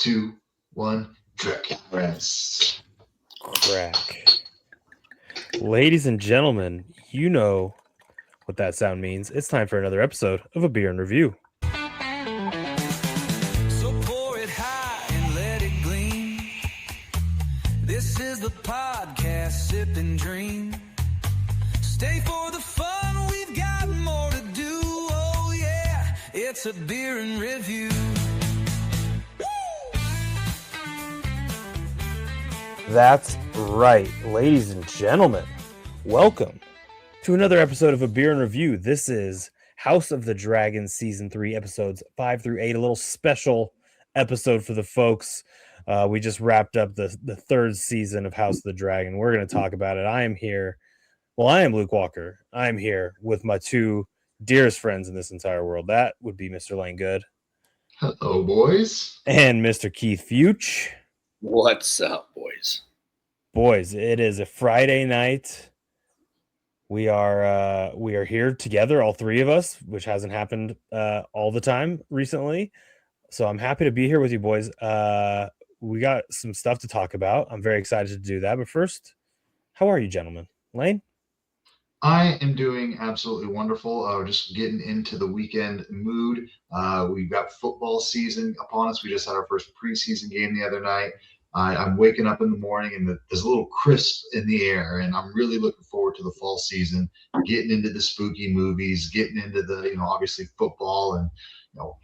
2, 1. Dracarys. Crack. Ladies and gentlemen, you know what that sound means. It's time for another episode of A Beer and Review. So pour it high and let it gleam. This is the podcast, Sip and Dream. Stay for the fun, we've got more to do. Oh yeah, it's A Beer and Review. That's right, ladies and gentlemen. Welcome to another episode of A Beer and Review. This is House of the Dragon Season 3, episodes 5 through 8. A little special episode for the folks. We just wrapped up the third season of House of the Dragon. We're going to talk about it. I am here. Well, I am Luke Walker. I'm here with my two dearest friends in this entire world. That would be Mr. Lane Good. Hello, boys. And Mr. Keith Fuchs. What's up, boys? Boys, it is a Friday night. We are here together, all three of us, which hasn't happened all the time recently. So I'm happy to be here with you, boys. We got some stuff to talk about. I'm very excited to do that. But first, how are you, gentlemen? Lane? I am doing absolutely wonderful. Just getting into the weekend mood. We've got football season upon us. We just had our first preseason game the other night. I'm waking up in the morning and there's a little crisp in the air, and I'm really looking forward to the fall season, getting into the spooky movies, getting into the, obviously football, and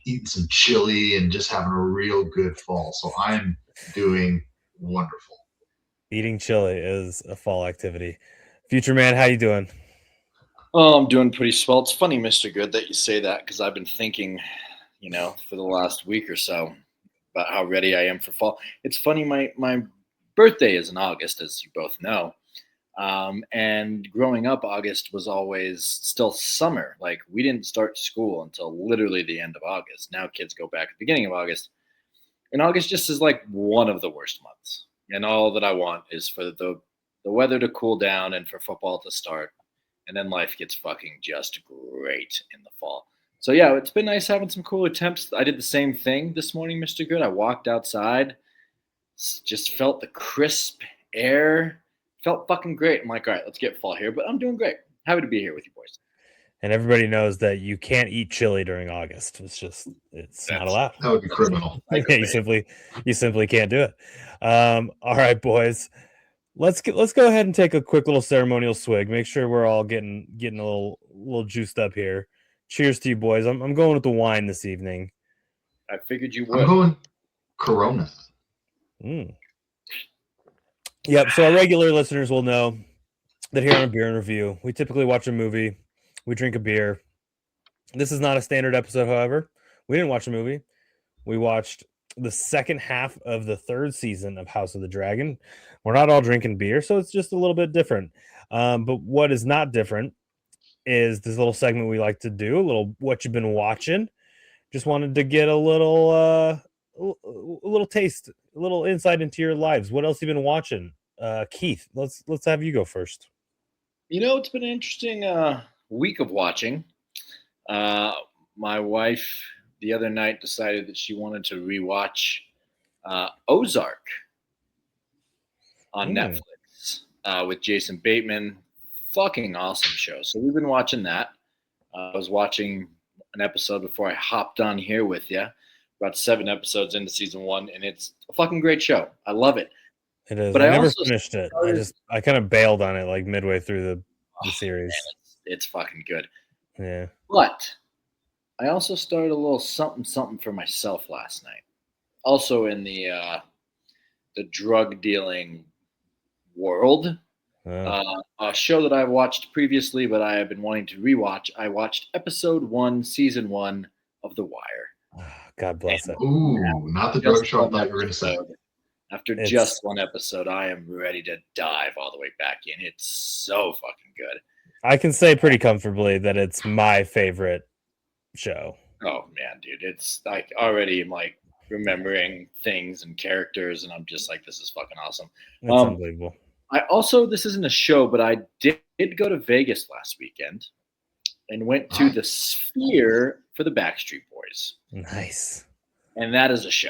eating some chili and just having a real good fall. So I'm doing wonderful. Eating chili is a fall activity. Future man, how you doing? Oh, I'm doing pretty swell. It's funny, Mr. Good, that you say that, because I've been thinking, for the last week or so about how ready I am for fall. It's funny, my birthday is in August, as you both know. And growing up, August was always still summer. Like, we didn't start school until literally the end of August. Now kids go back at the beginning of August. And August just is like one of the worst months. And all that I want is for the weather to cool down and for football to start. And then life gets fucking just great in the fall. So yeah, it's been nice having some cooler temps. I did the same thing this morning, Mr. Good. I walked outside, just felt the crisp air, felt fucking great. I'm like, all right, let's get fall here. But I'm doing great. Happy to be here with you boys. And everybody knows that you can't eat chili during August. It's not allowed. That would be criminal. You simply can't do it. All right, boys. Let's go ahead and take a quick little ceremonial swig. Make sure we're all getting a little juiced up here. Cheers to you, boys. I'm going with the wine this evening. I figured you would. I'm going Corona. Yep. So our regular listeners will know that here on A Beer and Review, we typically watch a movie, we drink a beer. This is not a standard episode, however. We didn't watch a movie. We watched the second half of the third season of House of the Dragon. We're not all drinking beer, so it's just a little bit different. But what is not different is this little segment we like to do, a little what you've been watching. Just wanted to get a little taste, a little insight into your lives. What else have you been watching? Keith, let's have you go first. It's been an interesting week of watching. My wife the other night decided that she wanted to rewatch Ozark on Netflix with Jason Bateman. Fucking awesome show. So we've been watching that. I was watching an episode before I hopped on here with you. About 7 episodes into season 1, and it's a fucking great show. I love it. It is. But I never finished it. I kind of bailed on it like midway through the series. Man, it's fucking good. Yeah. But I also started a little something for myself last night. Also in the drug dealing world. A show that I've watched previously, but I have been wanting to rewatch. I watched episode 1, season 1 of The Wire. God bless it. Ooh, not the drug show I thought you were going to say. After just one episode, I am ready to dive all the way back in. It's so fucking good. I can say pretty comfortably that it's my favorite show. Oh man, dude, it's like already I'm like remembering things and characters, and I'm just like, this is fucking awesome. It's unbelievable. This isn't a show, but I did go to Vegas last weekend and went to the Sphere for the Backstreet Boys. Nice. And that is a show.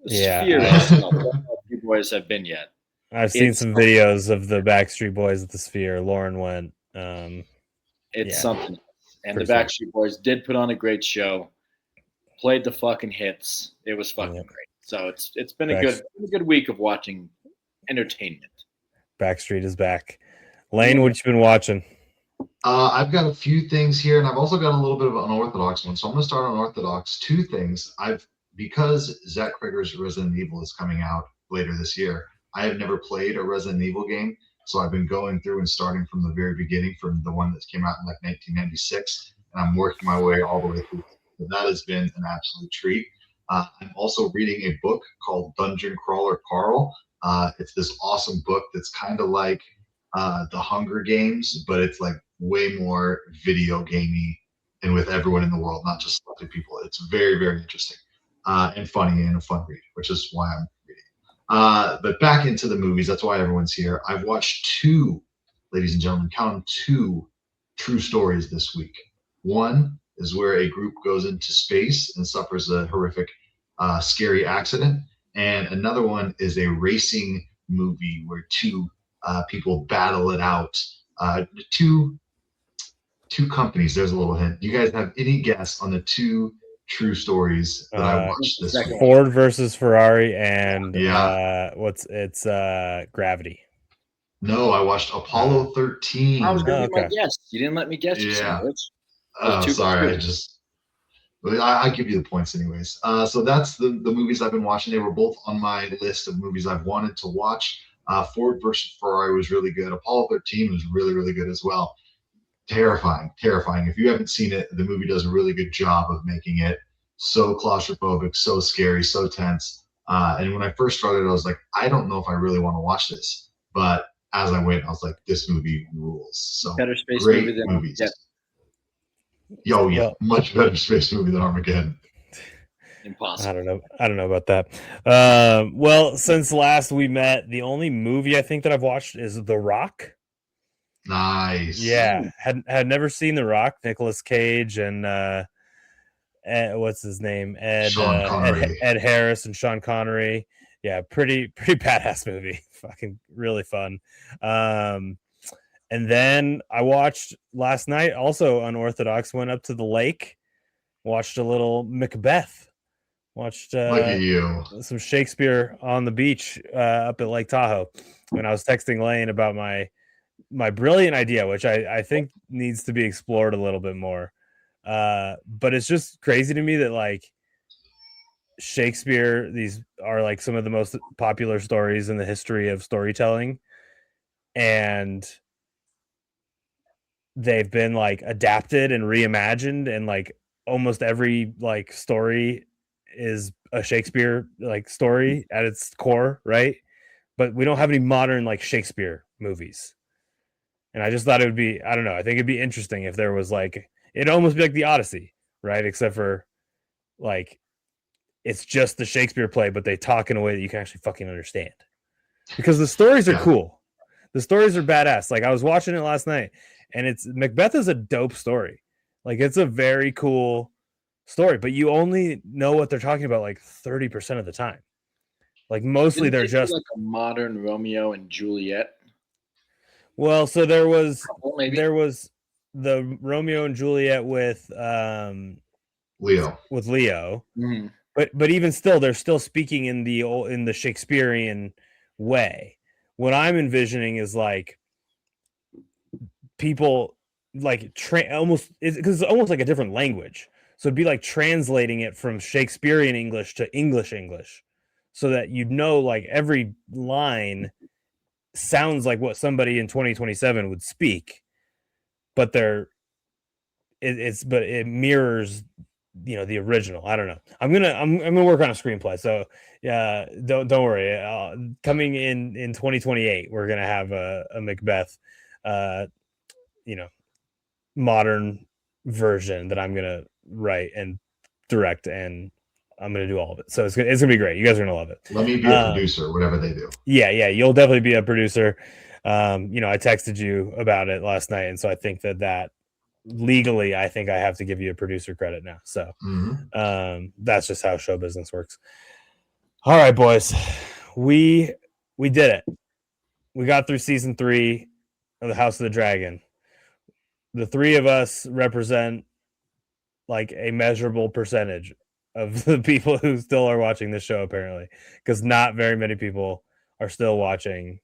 Yeah, Sphere is not what you boys have been yet. I've seen It's some videos of the Backstreet Boys at the Sphere. Lauren went. It's Yeah. something. And the Pretty fun. Backstreet Boys did put on a great show. Played the fucking hits. It was fucking Yep. great. So it's been a good week of watching entertainment. Backstreet is back. Lane, what you been watching? I've got a few things here, and I've also got a little bit of an unorthodox one. So I'm going to start on unorthodox. Two things. Because Zach Krieger's Resident Evil is coming out later this year. I have never played a Resident Evil game, so I've been going through and starting from the very beginning, from the one that came out in like 1996, and I'm working my way all the way through. So that has been an absolute treat. I'm also reading a book called Dungeon Crawler Carl. It's this awesome book that's kind of like the Hunger Games, but it's like way more video gamey and with everyone in the world, not just selected people. It's very, very interesting and funny and a fun read, which is why I'm reading. But back into the movies, that's why everyone's here. I've watched two, ladies and gentlemen, count them, two true stories this week. One is where a group goes into space and suffers a horrific, scary accident. And another one is a racing movie where two people battle it out. Two companies. There's a little hint. You guys have any guess on the two true stories that I watched this week? Ford versus Ferrari and Yeah. Gravity. No, I watched Apollo 13. I was going to be my Okay. guess. You didn't let me guess. You Yeah. sandwich. Oh, Two sorry. computers. I give you the points anyways. So that's the movies I've been watching. They were both on my list of movies I've wanted to watch. Ford versus Ferrari was really good. Apollo 13 was really, really good as well. Terrifying. If you haven't seen it, the movie does a really good job of making it so claustrophobic, so scary, so tense. And when I first started, I was like, I don't know if I really want to watch this. But as I went, I was like, this movie rules. So Better space great movie than movies. Armageddon. Oh yeah, Well- much better space movie than Armageddon. Impossible. I don't know about that. Well, since last we met, the only movie I think that I've watched is The Rock. Nice. Yeah, had never seen The Rock. Nicolas Cage and what's his name? Sean Connery. Ed Harris and Sean Connery. Yeah, pretty badass movie. Fucking really fun. And then I watched last night, also unorthodox, went up to the lake, watched a little Macbeth, watched Look at you. some Shakespeare on the beach up at Lake Tahoe. When I was texting Lane about my brilliant idea, which I think needs to be explored a little bit more. But it's just crazy to me that like Shakespeare, these are like some of the most popular stories in the history of storytelling. And they've been like adapted and reimagined, and like almost every like story is a Shakespeare like story at its core, right? But we don't have any modern like Shakespeare movies. And I just thought it would be, I don't know, I think it'd be interesting if there was like, it'd almost be like the Odyssey, right? Except for like, it's just the Shakespeare play, but they talk in a way that you can actually fucking understand. Because the stories are cool. The stories are badass. Like I was watching it last night, and Macbeth is a dope story. Like it's a very cool story, but you only know what they're talking about like 30% of the time. Like mostly they're just like a modern Romeo and Juliet. Well, so there was Maybe. the Romeo and Juliet with Leo. Mm-hmm. But even still, they're still speaking in the Shakespearean way. What I'm envisioning is like people like almost, because it's almost like a different language. So it'd be like translating it from Shakespearean English to English, so that you'd know like every line sounds like what somebody in 2027 would speak, but it mirrors, you know, the original. I don't know. I'm gonna work on a screenplay. So yeah, don't worry. Coming in 2028, we're gonna have a Macbeth, you know, modern version that I'm gonna write and direct, and I'm gonna do all of it. So it's gonna be great. You guys are gonna love it. Let me be a producer, whatever they do. Yeah, you'll definitely be a producer. You know, I texted you about it last night, and so I think that legally, I think I have to give you a producer credit now. So that's just how show business works. All right, boys. We did it. We got through season 3 of the House of the Dragon. The three of us represent like a measurable percentage of the people who still are watching this show, apparently, because not very many people are still watching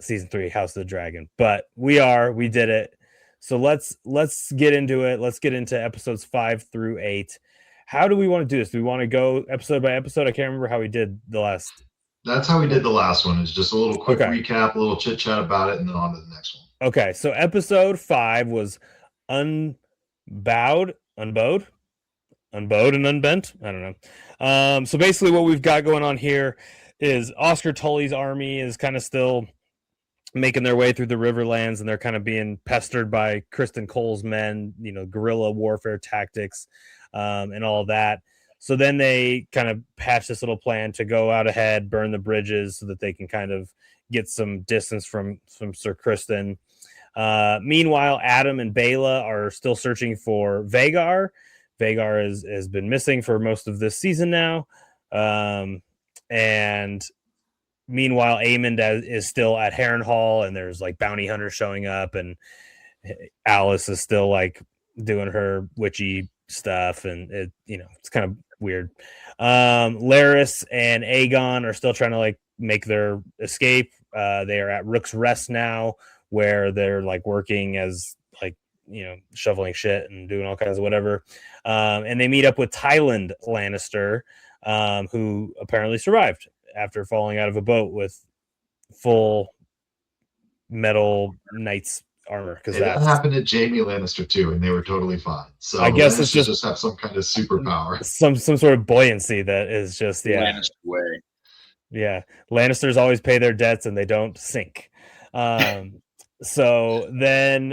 season 3 House of the Dragon, but we did it. So let's get into it. Let's get into episodes 5 through 8. How do we want to do this? Do we want to go episode by episode? I can't remember how we did the last. That's how we did the last one. It's just a little quick Okay. recap, a little chit chat about it, and then on to the next one. Okay, so episode 5 was unbowed and unbent. I don't know. So basically what we've got going on here is Oscar Tully's army is kind of still making their way through the Riverlands, and they're kind of being pestered by Kristen Cole's men, guerrilla warfare tactics, and all of that. So then they kind of patch this little plan to go out ahead, burn the bridges so that they can kind of get some distance from Sir Kristen. Meanwhile, Adam and Bela are still searching for Vhagar. Vhagar has been missing for most of this season now. And meanwhile, Aemond is still at Harrenhal, and there's like bounty hunters showing up, and Alice is still like doing her witchy stuff, and it's kind of weird. Larys and Aegon are still trying to like make their escape. They are at Rook's Rest now, where they're like working as like shoveling shit and doing all kinds of whatever. And they meet up with Tyland Lannister, who apparently survived after falling out of a boat with full metal knight's armor, because that happened to Jaime Lannister too, and they were totally fine. So I guess it's just have some kind of superpower, some sort of buoyancy that is just Lannister way. Yeah, Lannisters always pay their debts and they don't sink. So then,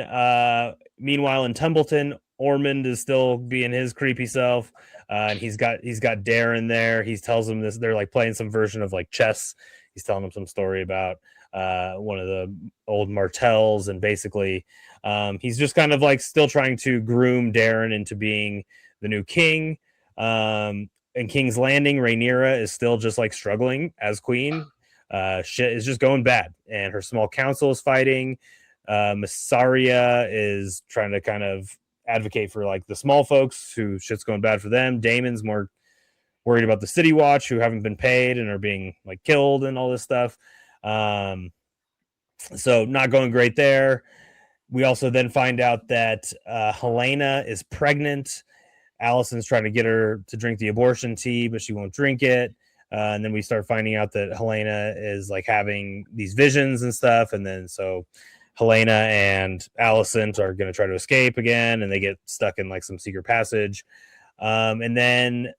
meanwhile in Templeton, Ormond is still being his creepy self, and he's got Darren there. He tells him this. They're like playing some version of like chess. He's telling him some story about one of the old Martells, and basically he's just kind of like still trying to groom Darren into being the new king. In King's Landing, Rhaenyra is still just like struggling as queen. Shit is just going bad, and her small council is fighting. Massaria is trying to kind of advocate for like the small folks who shit's going bad for them. Damon's more worried about the City Watch, who haven't been paid and are being like killed and all this stuff. So not going great there. We also then find out that Helaena is pregnant. Allison's trying to get her to drink the abortion tea, but she won't drink it. And then we start finding out that Helaena is like having these visions and stuff. And then so Helaena and Alicent are going to try to escape again, and they get stuck in like some secret passage. And then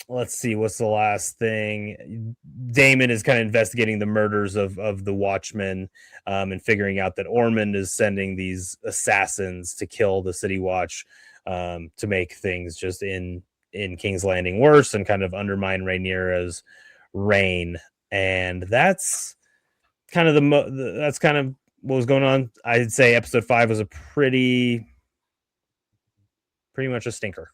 let's see, what's the last thing? Daemon is kind of investigating the murders of the Watchmen, and figuring out that Ormond is sending these assassins to kill the City Watch, to make things just in King's Landing worse and kind of undermine Rhaenyra's reign. And that's kind of that's kind of what was going on. I'd say episode 5 was a pretty much a stinker.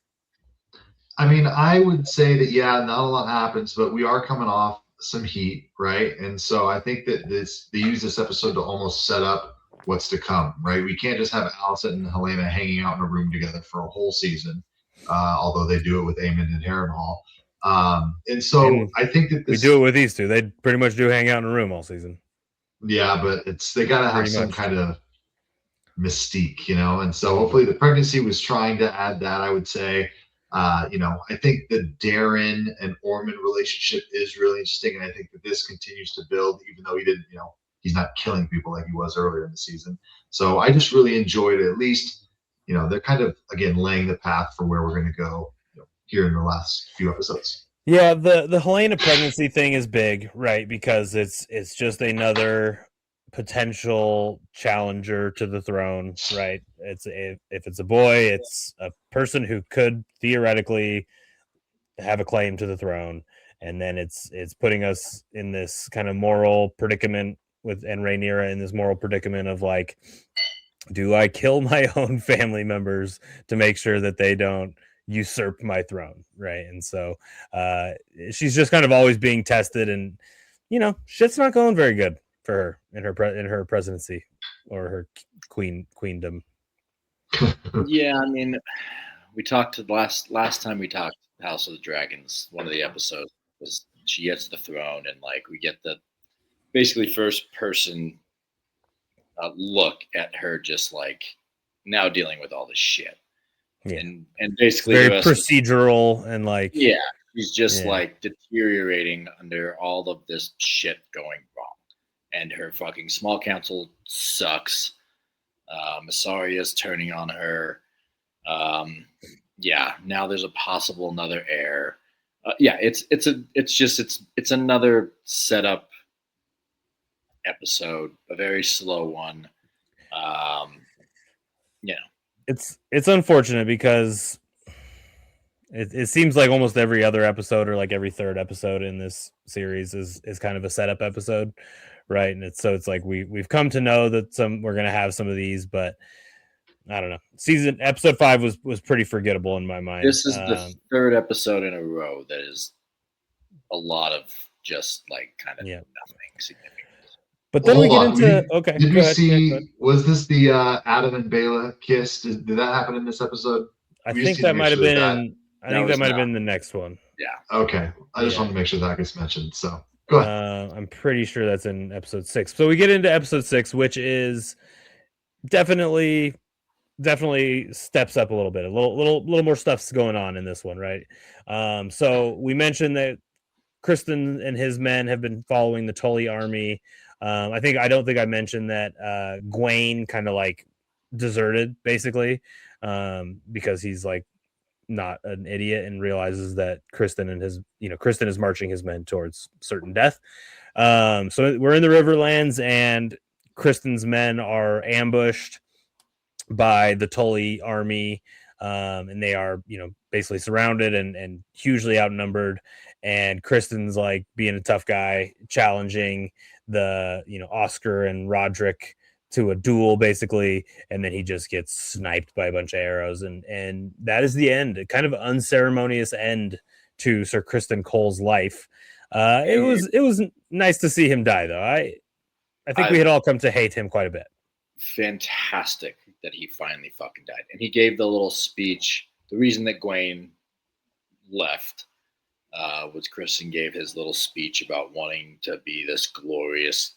I mean, I would say that, yeah, not a lot happens, but we are coming off some heat, right? And so I think that they use this episode to almost set up what's to come, right? We can't just have Alicent and Helaena hanging out in a room together for a whole season, although they do it with Aemond and Harrenhal. And so I think that we do it with these two. They pretty much do hang out in a room all season. Yeah, but they got to have some kind of mystique, and so hopefully the pregnancy was trying to add that. I would say, I think the Darren and Ormond relationship is really interesting, and I think that this continues to build, even though he didn't, he's not killing people like he was earlier in the season. So I just really enjoyed it. At least, they're kind of again laying the path for where we're going to go here in the last few episodes. Yeah, the Helaena pregnancy thing is big, right? Because it's just another potential challenger to the throne, right? If it's a boy, it's a person who could theoretically have a claim to the throne, and then it's putting us in this kind of moral predicament and Rhaenyra in this moral predicament of like, do I kill my own family members to make sure that they don't, usurp my throne, right? And so she's just kind of always being tested, and shit's not going very good for her in her presidency or her queendom. Yeah, I mean, we talked last time we talked House of the Dragons. One of the episodes was she gets the throne, and like we get the basically first person look at her, just like now dealing with all this shit. Yeah. And basically very the rest of- procedural and like yeah, she's just Yeah. like deteriorating under all of this shit going wrong, and her fucking small council sucks. Masaria's turning on her. Yeah, now there's a possible another heir. Yeah, it's another setup episode, a very slow one. It's unfortunate because it seems like almost every other episode or like every third episode in this series is kind of a setup episode, right? And it's like we've come to know that we're gonna have some of these, but I don't know. Episode 5 was pretty forgettable in my mind. This is the third episode in a row that is a lot of just like kind of nothing significant. But then we get into Did we see? Was this the Adam and Bela kiss? Did that happen in this episode? I think that might have been. I think that might have been the next one. Yeah. Okay. I just want to make sure that gets mentioned. So go ahead. I'm pretty sure that's in episode 6. So we get into episode 6, which is definitely steps up a little bit. A little more stuff's going on in this one, right? So we mentioned that Kristen and his men have been following the Tully army. I don't think I mentioned that Gwaine kind of like deserted basically because he's like not an idiot and realizes that Kristen is marching his men towards certain death. So we're in the Riverlands and Kristen's men are ambushed by the Tully army, and they are basically surrounded and hugely outnumbered. And Kristen's like being a tough guy, challenging the Oscar and Roderick to a duel basically, and then he just gets sniped by a bunch of arrows, and that is the end. A kind of unceremonious end to Sir Criston Cole's life. It was nice to see him die though. I think we had all come to hate him quite a bit. Fantastic that he finally fucking died, and he gave the little speech. The reason that Gwaine left was Kristen gave his little speech about wanting to be this glorious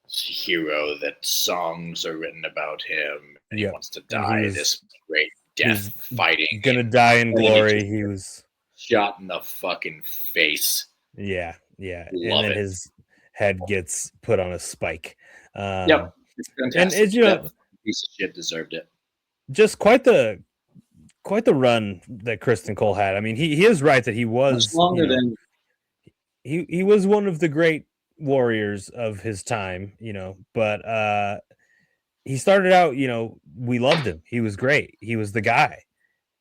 hero, that songs are written about him, and he wants to die this great death fighting. Gonna die in glory. He was shot in the fucking face. Yeah. And then his head gets put on a spike. Yep. It's fantastic. And it's that piece of shit deserved it. Just quite the run that Criston Cole had. I mean, he is right that he was much longer than he was one of the great warriors of his time, but he started out, we loved him. He was great. He was the guy.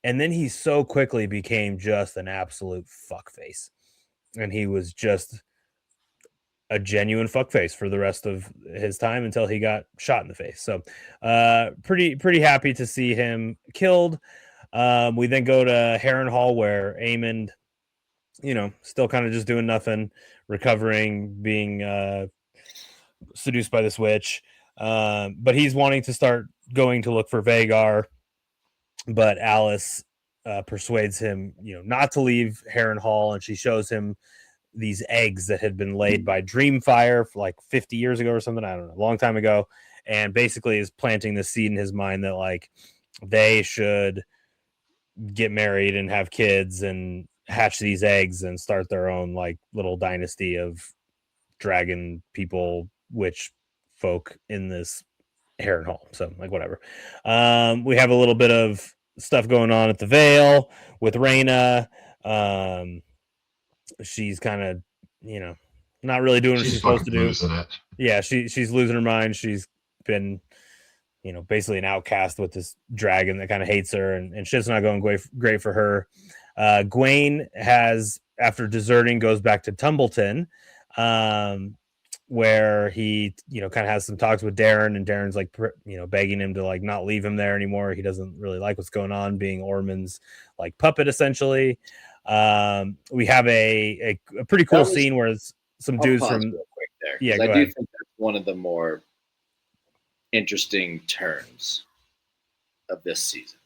And then he so quickly became just an absolute fuckface. And he was just a genuine fuckface for the rest of his time until he got shot in the face. So pretty happy to see him killed. We then go to Harrenhal where Aemond, still kind of just doing nothing, recovering, being seduced by this witch. But he's wanting to start going to look for Vhagar. But Alice persuades him, not to leave Harrenhal, and she shows him these eggs that had been laid by Dreamfire for like 50 years ago or something. I don't know, a long time ago. And basically is planting the seed in his mind that like they should get married and have kids and hatch these eggs and start their own like little dynasty of dragon people, witch folk in this Harrenhal. So like whatever. We have a little bit of stuff going on at the Vale with Rhaena. She's kind of, not really doing what she's supposed to do. Yeah, she's losing her mind. She's been, basically an outcast with this dragon that kind of hates her, and shit's not going great for her. Gwaine has, after deserting, goes back to Tumbleton, where he, kind of has some talks with Darren, and Darren's like, begging him to like not leave him there anymore. He doesn't really like what's going on, being Ormond's like puppet essentially. We have a pretty cool scene where some dudes pause from real quick there. Yeah, 'cause go I do ahead. think that's one of the more interesting turns of this season.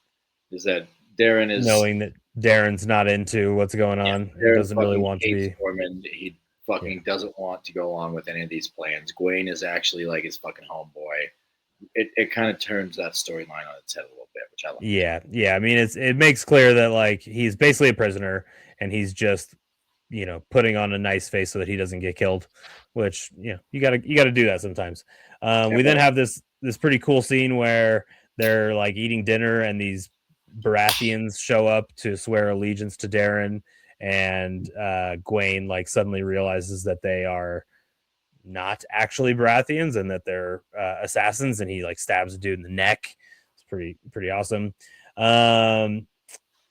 Is that Darren is knowing that Darren's not into what's going on. He Darren doesn't really fucking want to hates be. Ormond. He fucking doesn't want to go along with any of these plans. Gwaine is actually like his fucking homeboy. It kind of turns that storyline on its head a little bit, which I like. Yeah. I mean, it makes clear that like he's basically a prisoner, and he's just putting on a nice face so that he doesn't get killed. Which you gotta do that sometimes. We then have this pretty cool scene where they're like eating dinner, and these Baratheons show up to swear allegiance to Darren, and Gwaine like suddenly realizes that they are not actually Baratheons and that they're assassins, and he like stabs a dude in the neck. It's pretty awesome.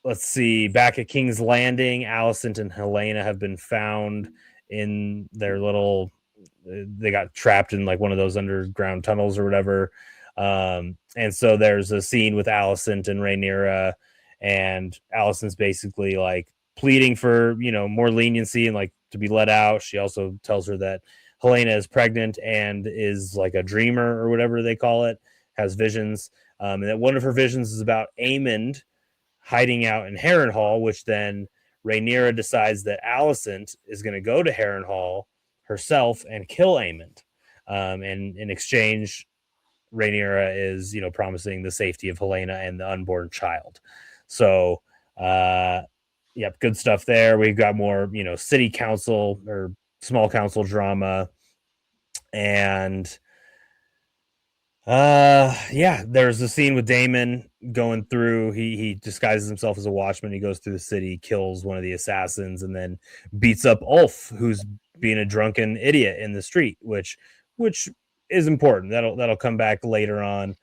Let's see. Back at King's Landing, Alicent and Helena have been found in their little. They got trapped in like one of those underground tunnels or whatever. And so there's a scene with Alicent and Rhaenyra, and Alicent's basically like pleading for more leniency and like to be let out. She also tells her that Helena is pregnant and is like a dreamer or whatever they call it, has visions, and that one of her visions is about Aemond hiding out in Harrenhal, which then Rhaenyra decides that Alicent is going to go to Harrenhal herself and kill Aemond. And in exchange, Rhaenyra is, promising the safety of Helena and the unborn child. So, good stuff there. We've got more, city council or small council drama. And there's a scene with Daemon going through. He disguises himself as a watchman. He goes through the city, kills one of the assassins, and then beats up Ulf, who's being a drunken idiot in the street, which is important. That'll come back later on.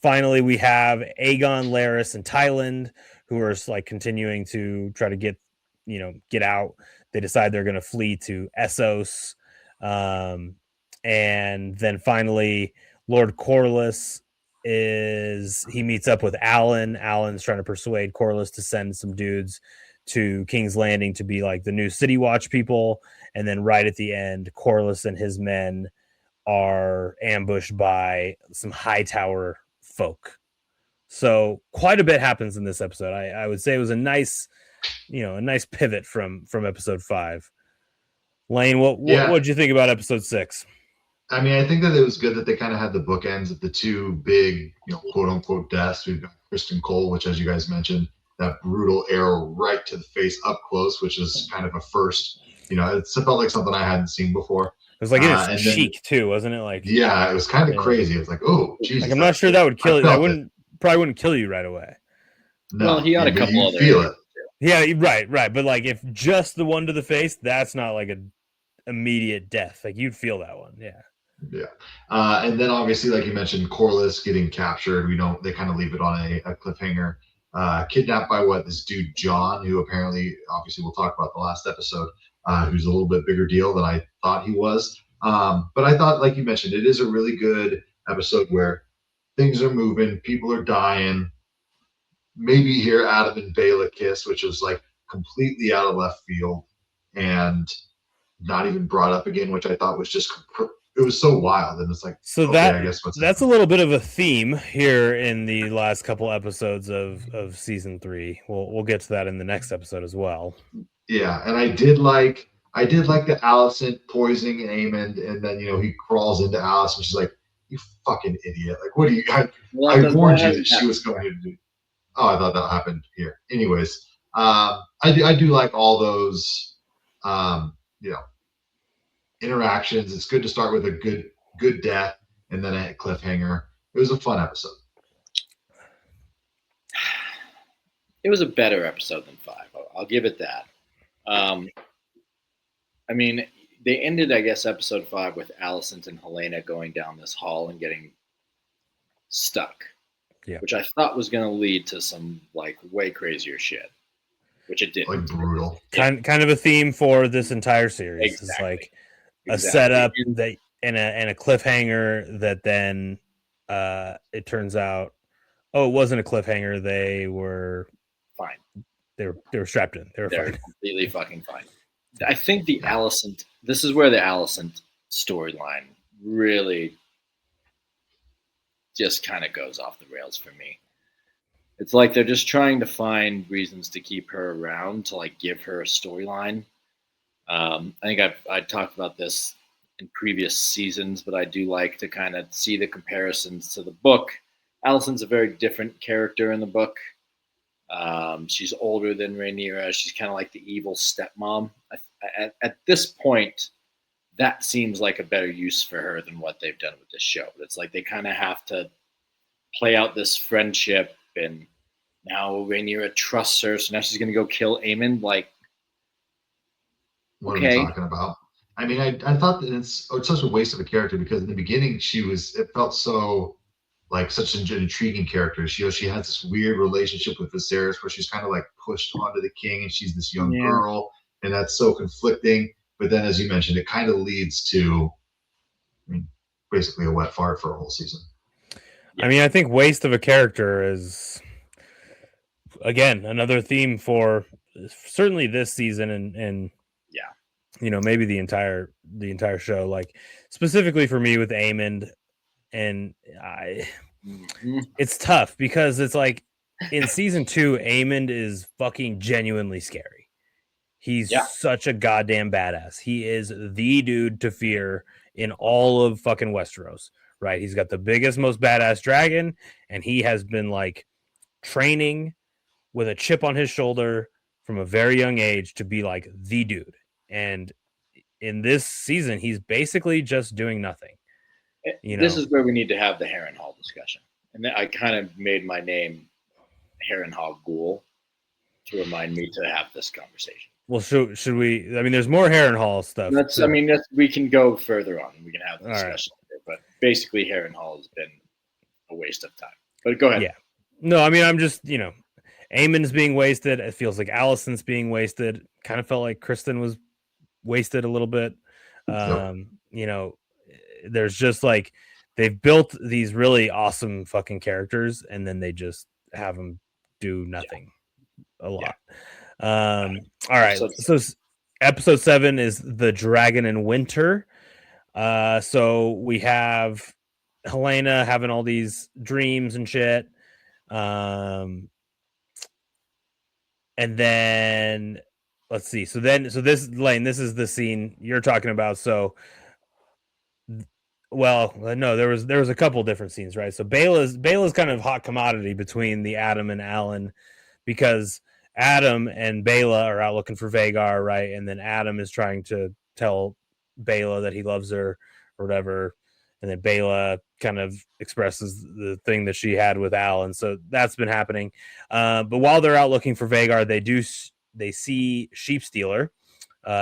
Finally, we have Aegon, Larys, and Tyland, who are like continuing to try to get out. They decide they're going to flee to Essos. And then finally, Lord Corlys meets up with Alan. Alan's trying to persuade Corlys to send some dudes to King's Landing to be like the new City Watch people. And then right at the end, Corlys and his men are ambushed by some Hightower folk. So quite a bit happens in this episode. I would say it was a nice pivot from episode 5. Lane, what'd you think about episode 6? I mean, I think that it was good that they kind of had the bookends of the two big, quote unquote deaths. We've got Kristen Cole, which, as you guys mentioned, that brutal arrow right to the face up close, which is kind of a first. It felt like something I hadn't seen before. It was like in his cheek too, wasn't it? Like, yeah, it was kind of crazy. It's like, oh, Jesus. Like, I'm not sure that would kill you. That probably wouldn't kill you right away. No, well, he had a couple other. Feel it. Yeah, right. But like, if just the one to the face, that's not like an immediate death. Like, you'd feel that one. Yeah. Yeah. And then obviously, like you mentioned, Corlys getting captured. They kind of leave it on a cliffhanger. Kidnapped by this dude John, who apparently, obviously, we'll talk about the last episode, who's a little bit bigger deal than I thought he was. But I thought, like you mentioned, it is a really good episode where things are moving, people are dying. Maybe hear Adam and Bela kiss, which was like completely out of left field and not even brought up again, which I thought was just it was so wild. And it's like, so okay, I guess that's a little bit of a theme here in the last couple episodes of season 3. We'll get to that in the next episode as well. Yeah, and I did like the Alicent poisoning Aemond, and then he crawls into Alice, and she's like, "You fucking idiot! Like, what do you?" I warned you that she was going to do. Oh, I thought that happened here. Anyways, I do like all those, interactions. It's good to start with a good death and then a cliffhanger. It was a fun episode. It was a better episode than 5. I'll give it that. I mean, they ended, I guess, episode 5 with Alicent and Helena going down this hall and getting stuck. Yeah. Which I thought was going to lead to some like way crazier shit. which it did. Like brutal. Kind of a theme for this entire series. Exactly. It's like a Exactly. setup that and a cliffhanger that then it turns out, oh, it wasn't a cliffhanger. They were fine. They were strapped in. They're fine. Completely fucking fine. I think the Alicent. This is where the Alicent storyline really just kind of goes off the rails for me. It's like they're just trying to find reasons to keep her around, to like give her a storyline. I think I talked about this in previous seasons, but I do like to kind of see the comparisons to the book. Alicent's a very different character in the book. She's older than Rhaenyra. She's kind of like the evil stepmom. At this point, that seems like a better use for her than what they've done with this show. But it's like they kind of have to play out this friendship, and now Rhaenyra trusts her, so now she's going to go kill Aemon. Like, what are we talking about? I mean, I thought that it's such a waste of a character, because in the beginning it felt so like such an intriguing character. She has this weird relationship with Viserys where she's kind of like pushed onto the king, and she's this young girl, and that's so conflicting. But then, as you mentioned, it kind of leads to, I mean, basically a wet fart for a whole season. I mean, I think waste of a character is, again, another theme for certainly this season and maybe the entire show. Like specifically for me with Aemond, and it's tough because it's like in season 2, Aemond is fucking genuinely scary. He's such a goddamn badass. He is the dude to fear in all of fucking Westeros, right? He's got the biggest, most badass dragon, and he has been like training with a chip on his shoulder from a very young age to be like the dude. And in this season, he's basically just doing nothing. This is where we need to have the Harrenhal discussion. And I kind of made my name Harrenhal Ghoul to remind me to have this conversation. Well, should we? I mean, there's more Harrenhal stuff. We can go further on. We can have the discussion. Right. But basically, Harrenhal has been a waste of time. But go ahead. Yeah. No, I mean, I'm just, Aemon's being wasted. It feels like Alicent's being wasted. Kind of felt like Kristen was wasted a little bit. There's just like they've built these really awesome fucking characters, and then they just have them do nothing a lot. All right. So episode 7 is The Dragon in Winter. So we have Helena having all these dreams and shit. And then let's see. So this, Lane, this is the scene you're talking about. So, well, no, there was a couple different scenes, right? So Bela's kind of hot commodity between the Adam and Alan, because Adam and Bela are out looking for Vhagar, right? And then Adam is trying to tell Bela that he loves her or whatever. And then Bela kind of expresses the thing that she had with Alan. So that's been happening. But while they're out looking for Vhagar, they see Sheepstealer,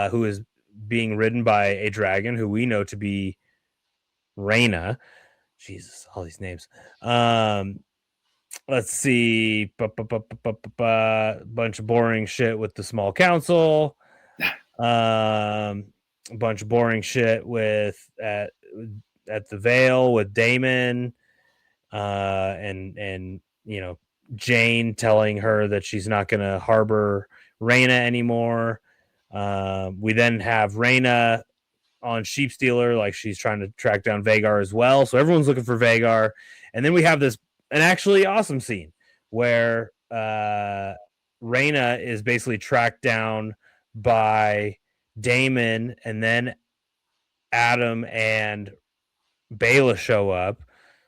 who is being ridden by a dragon who we know to be Rhaena. Jesus, all these names. Let's see. Bunch of boring shit with the small council. A bunch of boring shit with at the Vale with Daemon. And Jane telling her that she's not going to harbor Rhaena anymore. We then have Rhaena on Sheepstealer, like she's trying to track down Vhagar as well. So everyone's looking for Vhagar. And then we have an actually awesome scene where Rhaena is basically tracked down by Daemon, and then Adam and Bela show up.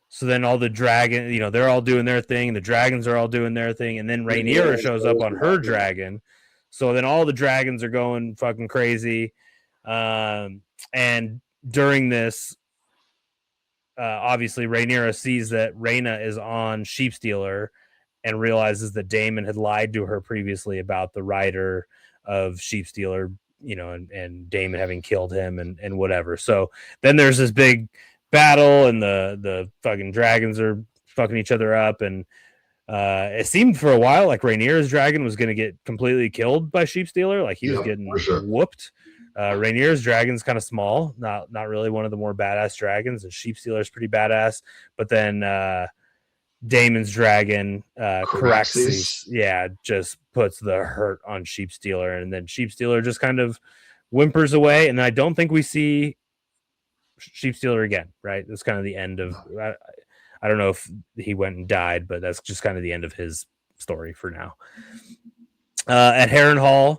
So then all the dragon, they're all doing their thing. The dragons are all doing their thing. And then Rhaenyra shows up on her dragon. So then all the dragons are going fucking crazy. And during this, obviously Rhaenyra sees that Rhaena is on Sheepstealer and realizes that Daemon had lied to her previously about the rider of Sheepstealer, and Daemon having killed him and whatever. So then there's this big battle, and the fucking dragons are fucking each other up, and It seemed for a while like Rhaenyra's dragon was going to get completely killed by Sheepstealer. Like he was Yep, getting for sure. whooped. Rhaenyra's dragon's kind of small, not really one of the more badass dragons, and Sheepstealer's pretty badass. But then Daemon's dragon, Caraxes, just puts the hurt on Sheepstealer, and then Sheepstealer just kind of whimpers away, and I don't think we see Sheepstealer again. Right? That's kind of the end of. I don't know if he went and died, but that's just kind of the end of his story for now. At Harrenhal,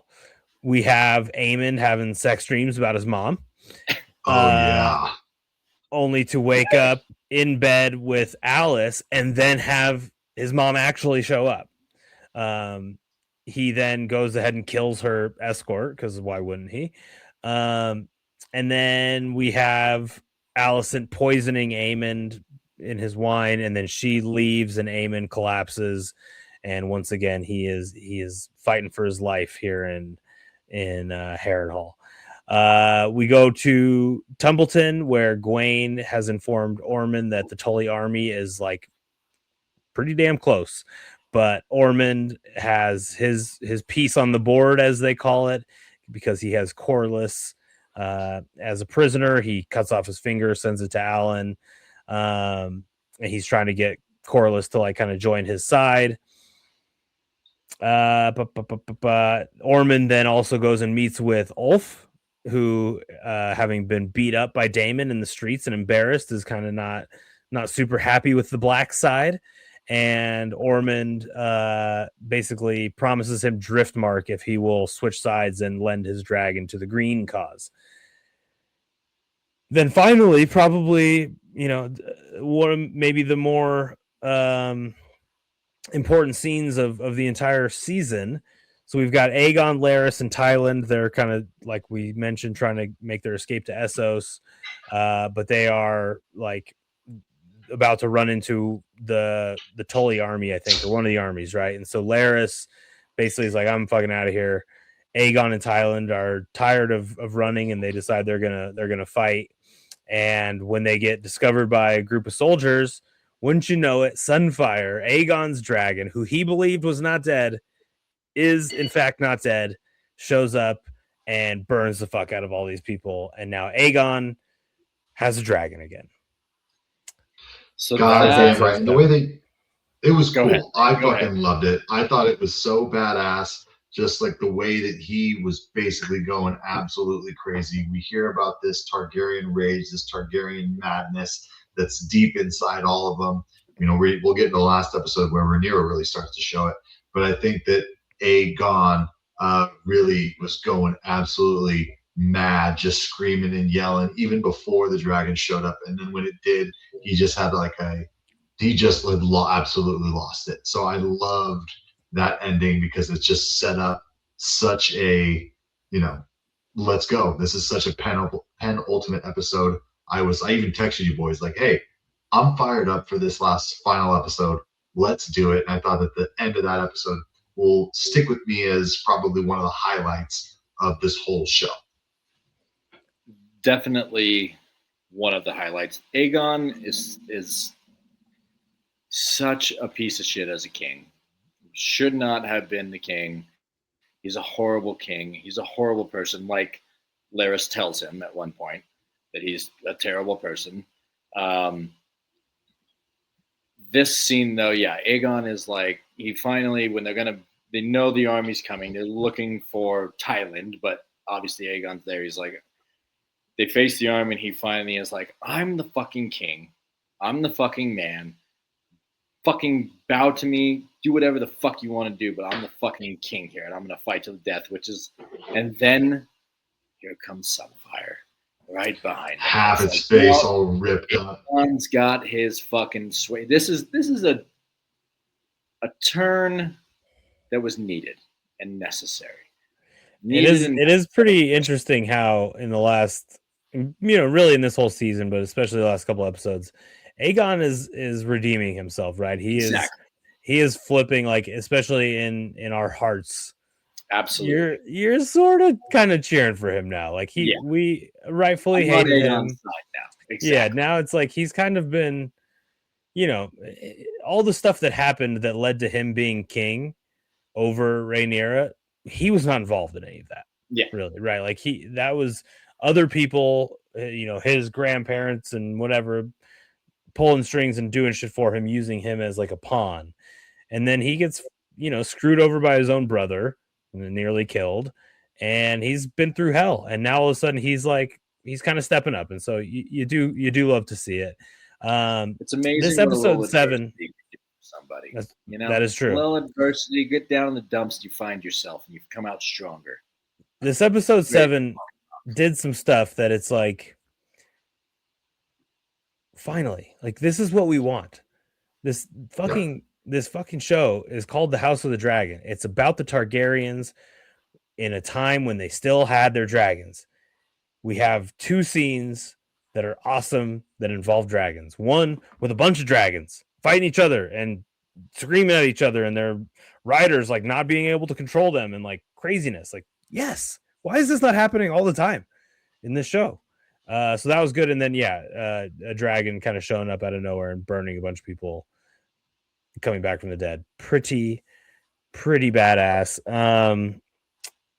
we have Aemon having sex dreams about his mom. Yeah. Only to wake up in bed with Alice and then have his mom actually show up. He then goes ahead and kills her escort, because why wouldn't he? And then we have Alicent poisoning Aemon in his wine, and then she leaves and Aemon collapses, and once again he is fighting for his life here in Harrenhal. We go to Tumbleton, where Gwaine has informed Ormond that the Tully army is like pretty damn close, but Ormond has his piece on the board, as they call it, because he has Corlys as a prisoner. He cuts off his finger, sends it to Alan. And he's trying to get Corlys to like kind of join his side. Ormond then also goes and meets with Ulf, who, having been beat up by Daemon in the streets and embarrassed, is kind of not super happy with the black side. And Ormond basically promises him Driftmark if he will switch sides and lend his dragon to the green cause. Then finally, probably, maybe the more important scenes of the entire season. So we've got Aegon, Larys, and Tyland. They're kind of, like we mentioned, trying to make their escape to Essos, but they are like about to run into the Tully army, I think, or one of the armies, right? And so Larys basically is like, I'm fucking out of here. Aegon and Tyland are tired of running, and they decide they're gonna fight. And when they get discovered by a group of soldiers, wouldn't you know it, Sunfire, Aegon's dragon, who he believed was not dead, is in fact not dead, shows up and burns the fuck out of all these people. And now Aegon has a dragon again. So God damn right. And the way it was Go cool. ahead. I Go fucking ahead. loved it. I thought it was so badass. Just like the way that he was basically going absolutely crazy. We hear about this Targaryen rage, this Targaryen madness that's deep inside all of them. We'll get in the last episode where Rhaenyra really starts to show it. But I think that Aegon really was going absolutely mad, just screaming and yelling, even before the dragon showed up. And then when it did, he just had absolutely lost it. So I loved that ending, because it just set up such a, let's go. This is such a penultimate episode. I even texted you boys like, hey, I'm fired up for this last final episode. Let's do it. And I thought that the end of that episode will stick with me as probably one of the highlights of this whole show. Definitely one of the highlights. Aegon is such a piece of shit as a king. Should not have been the king. He's a horrible king. He's a horrible person, like Larys tells him at one point that he's a terrible person. This scene, though, Aegon is like, he finally, when they know the army's coming, they're looking for Tyland, but obviously Aegon's there. He's like, they face the army, and he finally is like, I'm the fucking king. I'm the fucking man. Fucking bow to me, do whatever the fuck you want to do, but I'm the fucking king here, and I'm gonna fight to the death, and then here comes Sunfire right behind him. Half its face all ripped up. Aegon's got his fucking sway. This is a turn that was needed and necessary. It is pretty interesting how in the last, really in this whole season, but especially the last couple episodes, Aegon is redeeming himself, right? He is flipping, like, especially in our hearts. Absolutely. You're sort of kind of cheering for him now. Like we rightfully hated him. Now. Exactly. Yeah, now it's like he's kind of been all the stuff that happened that led to him being king over Rhaenyra, he was not involved in any of that. Yeah. Really, right? Like that was other people, his grandparents and whatever, pulling strings and doing shit for him, using him as like a pawn. And then he gets, screwed over by his own brother and nearly killed. And he's been through hell. And now all of a sudden he's kind of stepping up. And so you do love to see it. It's amazing. This episode 7, somebody, that is true. A little adversity, get down in the dumps, you find yourself, and you've come out stronger. This episode 7 did some stuff that it's like, finally, like this is what we want. This fucking show is called The House of the Dragon. It's about the Targaryens in a time when they still had their dragons. We have 2 scenes that are awesome that involve dragons. One with a bunch of dragons fighting each other and screaming at each other, and their riders like not being able to control them, and like craziness. Like, yes, why is this not happening all the time in this show? So that was good. And then a dragon kind of showing up out of nowhere and burning a bunch of people coming back from the dead. Pretty badass.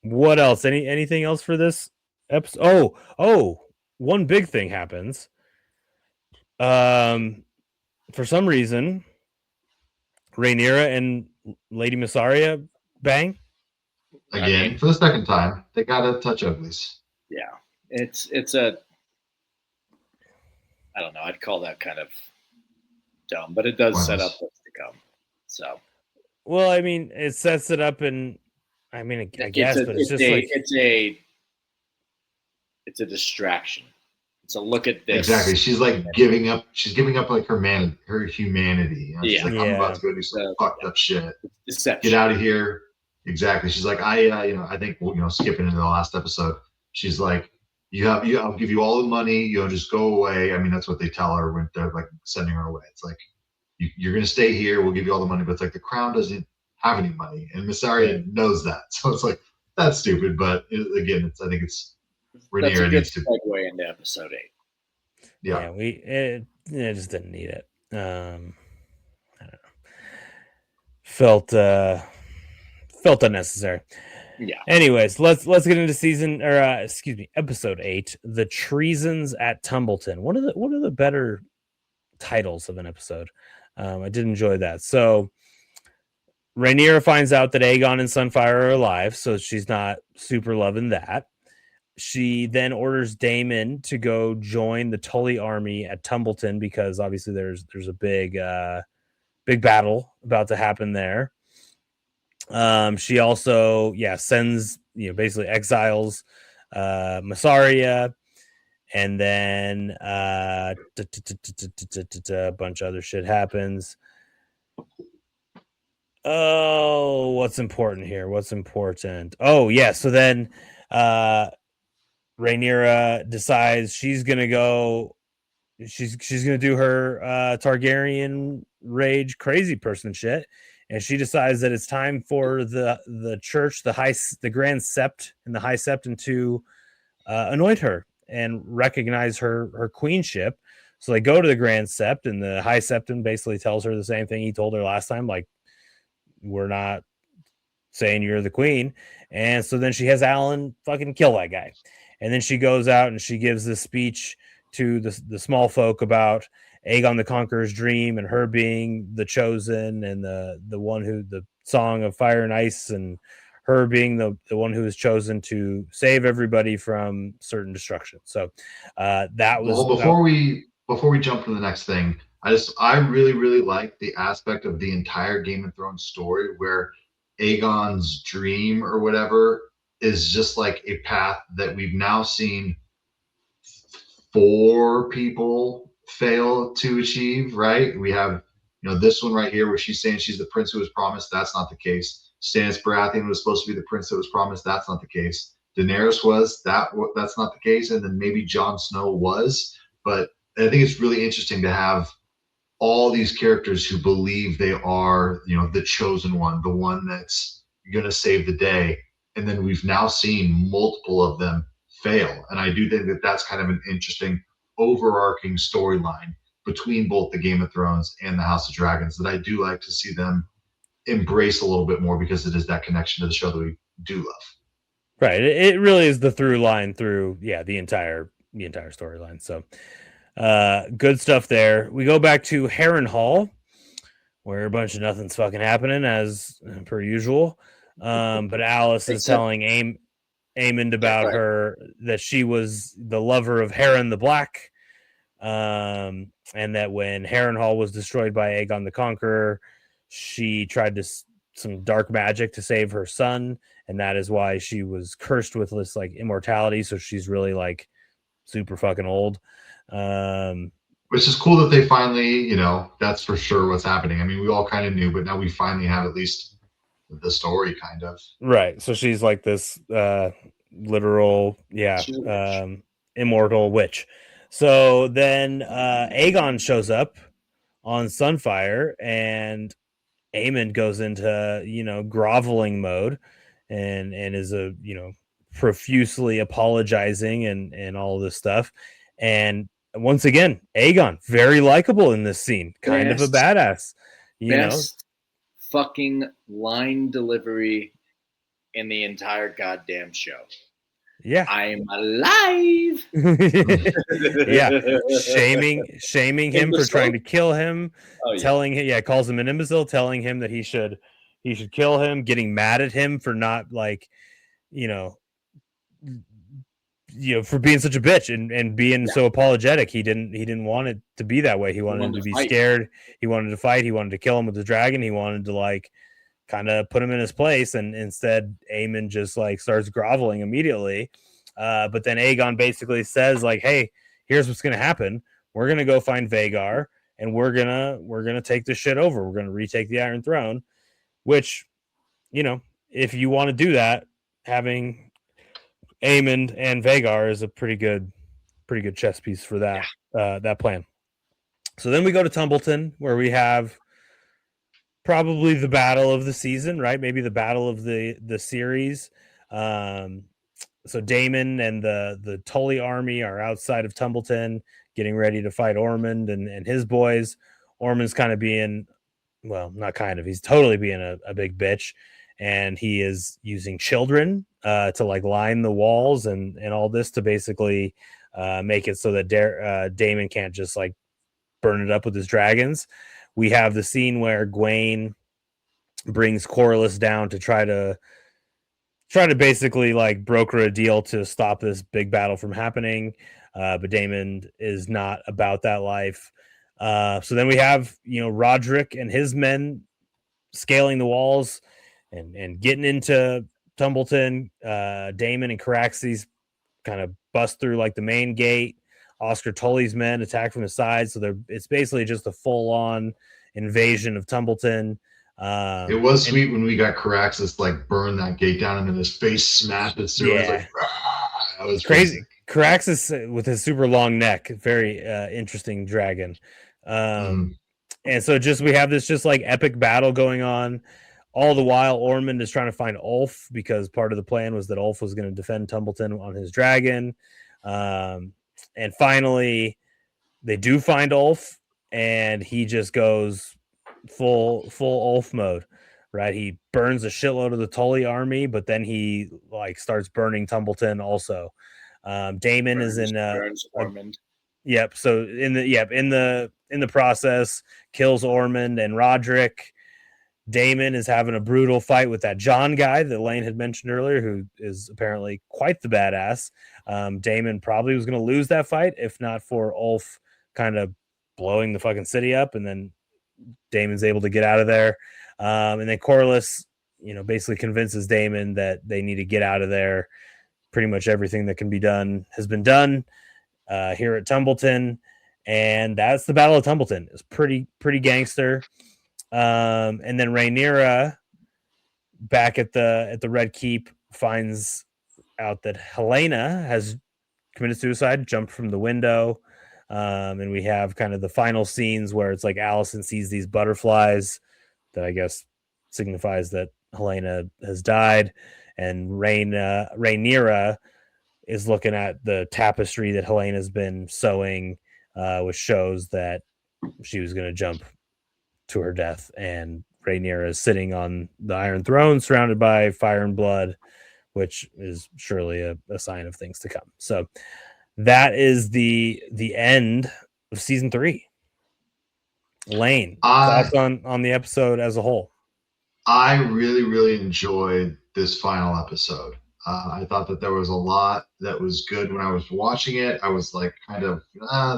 What else? Anything else for this episode? Oh, one big thing happens. For some reason, Rhaenyra and Lady Mysaria bang again for the second time. They gotta touch uglies. Yeah, it's a. I don't know. I'd call that kind of dumb, but it does set up what's to come. So, well, I mean, it sets it up, and I mean, I guess, but it's just it's a distraction. It's a look at this. Exactly. She's like giving up. She's giving up like her humanity. She's like, I'm about to go do some fucked up shit. Deception. Get out of here. Exactly. She's like, I think, skipping into the last episode, she's like, I'll give you all the money. Just go away. I mean, that's what they tell her when they're like sending her away. It's like, you're going to stay here. We'll give you all the money. But it's like the crown doesn't have any money. And Mysaria knows that. So it's like, that's stupid. But again, I think it's Rhaenyra. That's a good segue into episode 8. Yeah. It just didn't need it. I don't know. Felt unnecessary. Yeah. Anyways, let's get into episode 8, The Treasons at Tumbleton. One of the better titles of an episode. I did enjoy that. So Rhaenyra finds out that Aegon and Sunfire are alive, so she's not super loving that. She then orders Daemon to go join the Tully army at Tumbleton because obviously there's a big battle about to happen there. She also sends basically exiles Mysaria, and then a bunch of other shit happens. Oh, what's important here? Oh yeah, so then Rhaenyra decides she's gonna go. She's gonna do her Targaryen rage crazy person shit, and she decides that it's time for the church, the Grand Sept and the High Septon to anoint her and recognize her queenship. So they go to the Grand Sept, and the High Septon basically tells her the same thing he told her last time, like, we're not saying you're the queen. And so then she has Alan fucking kill that guy. And then she goes out and she gives this speech to the small folk about Aegon the Conqueror's dream and her being the chosen and the one who the song of fire and ice, and her being the one who was chosen to save everybody from certain destruction. So that was before we jump to the next thing, I really, really like the aspect of the entire Game of Thrones story where Aegon's dream or whatever is just like a path that we've now seen 4 people fail to achieve, right? We have, this one right here where she's saying she's the prince who was promised. That's not the case. Stannis Baratheon was supposed to be the prince that was promised. That's not the case. Daenerys was. That's not the case. And then maybe Jon Snow was. But I think it's really interesting to have all these characters who believe they are, the chosen one, the one that's going to save the day. And then we've now seen multiple of them fail. And I do think that that's kind of an interesting overarching storyline between both the Game of Thrones and the House of Dragons that I do like to see them embrace a little bit more, because it is that connection to the show that we do love. Right. It really is the through line through, the entire storyline. So good stuff there. We go back to Harrenhal, where a bunch of nothing's fucking happening as per usual. But Alice is telling Aemond about her, that she was the lover of Harren the Black, and that when Harrenhal was destroyed by Aegon the Conqueror, she tried some dark magic to save her son, and that is why she was cursed with this like immortality. So she's really like super fucking old. Which is cool that they finally, that's for sure what's happening. I mean, we all kind of knew, but now we finally have at least the story, kind of. Right. So she's like this literal, immortal witch. So then Aegon shows up on Sunfire, and Aemond goes into, groveling mode and is profusely apologizing and all this stuff. And once again, Aegon, very likable in this scene, kind of a badass. Best fucking line delivery in the entire goddamn show. Yeah. I'm alive. Yeah. Shaming him for trying to kill him, telling him, calls him an imbecile, telling him that he should kill him, getting mad at him for not for being such a bitch and being so apologetic. He didn't want it to be that way. He wanted him to be scared. He wanted to fight. He wanted to kill him with the dragon. He wanted to kind of put him in his place, and instead Aemond just starts groveling immediately. But then Aegon basically says hey, here's what's gonna happen. We're gonna go find Vhagar, and we're gonna take this shit over. We're gonna retake the Iron Throne, which, if you want to do that, having Aemond and Vhagar is a pretty good chess piece for that that plan. So then we go to Tumbleton, where we have probably the battle of the season, right? Maybe the battle of the series. So Daemon and the Tully army are outside of Tumbleton, getting ready to fight Ormond and his boys. Ormond's kind of being, well, not kind of, he's totally being a big bitch, and he is using children to line the walls and all this to basically make it so that Daemon can't just burn it up with his dragons. We have the scene where Gwaine brings Corlys down to try to basically broker a deal to stop this big battle from happening. But Daemon is not about that life. So then we have, Roderick and his men scaling the walls and getting into Tumbleton. Daemon and Caraxes kind of bust through the main gate. Oscar Tully's men attack from the side, so it's basically just a full-on invasion of Tumbleton. It was sweet when we got Caraxes burn that gate down, and then his face smashed as soon as that was crazy. Caraxes with his super long neck, very interesting dragon. And so we have this epic battle going on. All the while, Ormond is trying to find Ulf, because part of the plan was that Ulf was going to defend Tumbleton on his dragon. And finally, they do find Ulf, and he just goes full Ulf mode, right? He burns a shitload of the Tully army, but then he starts burning Tumbleton also. Daemon is in Ormond. Yep. So in the process, kills Ormond and Roderick. Daemon is having a brutal fight with that Jon guy that Lane had mentioned earlier, who is apparently quite the badass. Daemon probably was going to lose that fight if not for Ulf kind of blowing the fucking city up, and then Daemon's able to get out of there. And then Corlys, basically convinces Daemon that they need to get out of there. Pretty much everything that can be done has been done here at Tumbleton, and that's the Battle of Tumbleton. It's pretty gangster. And then Rhaenyra, back at the Red Keep, finds out that Helaena has committed suicide, jumped from the window. And we have kind of the final scenes where it's Alicent sees these butterflies that I guess signifies that Helaena has died. And Rhaenyra is looking at the tapestry that Helena's been sewing, which shows that she was going to jump to her death, and Rhaenyra is sitting on the Iron Throne, surrounded by fire and blood, which is surely a sign of things to come. So that is the end of season 3. Lane, I thoughts on the episode as a whole? I really, really enjoyed this final episode. I thought that there was a lot that was good when I was watching it. I was like, kind of,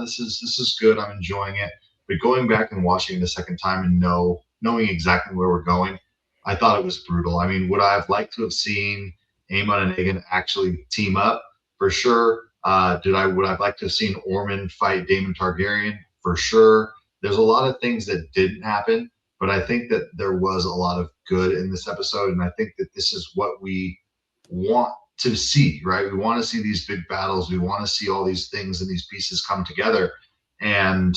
this is good. I'm enjoying it. But going back and watching it a second time and knowing exactly where we're going, I thought it was brutal. I mean, would I have liked to have seen Aemon and Aegon actually team up? For sure. Would I have liked to have seen Ormond fight Daemon Targaryen? For sure. There's a lot of things that didn't happen, but I think that there was a lot of good in this episode, and I think that this is what we want to see, right? We want to see these big battles. We want to see all these things and these pieces come together, and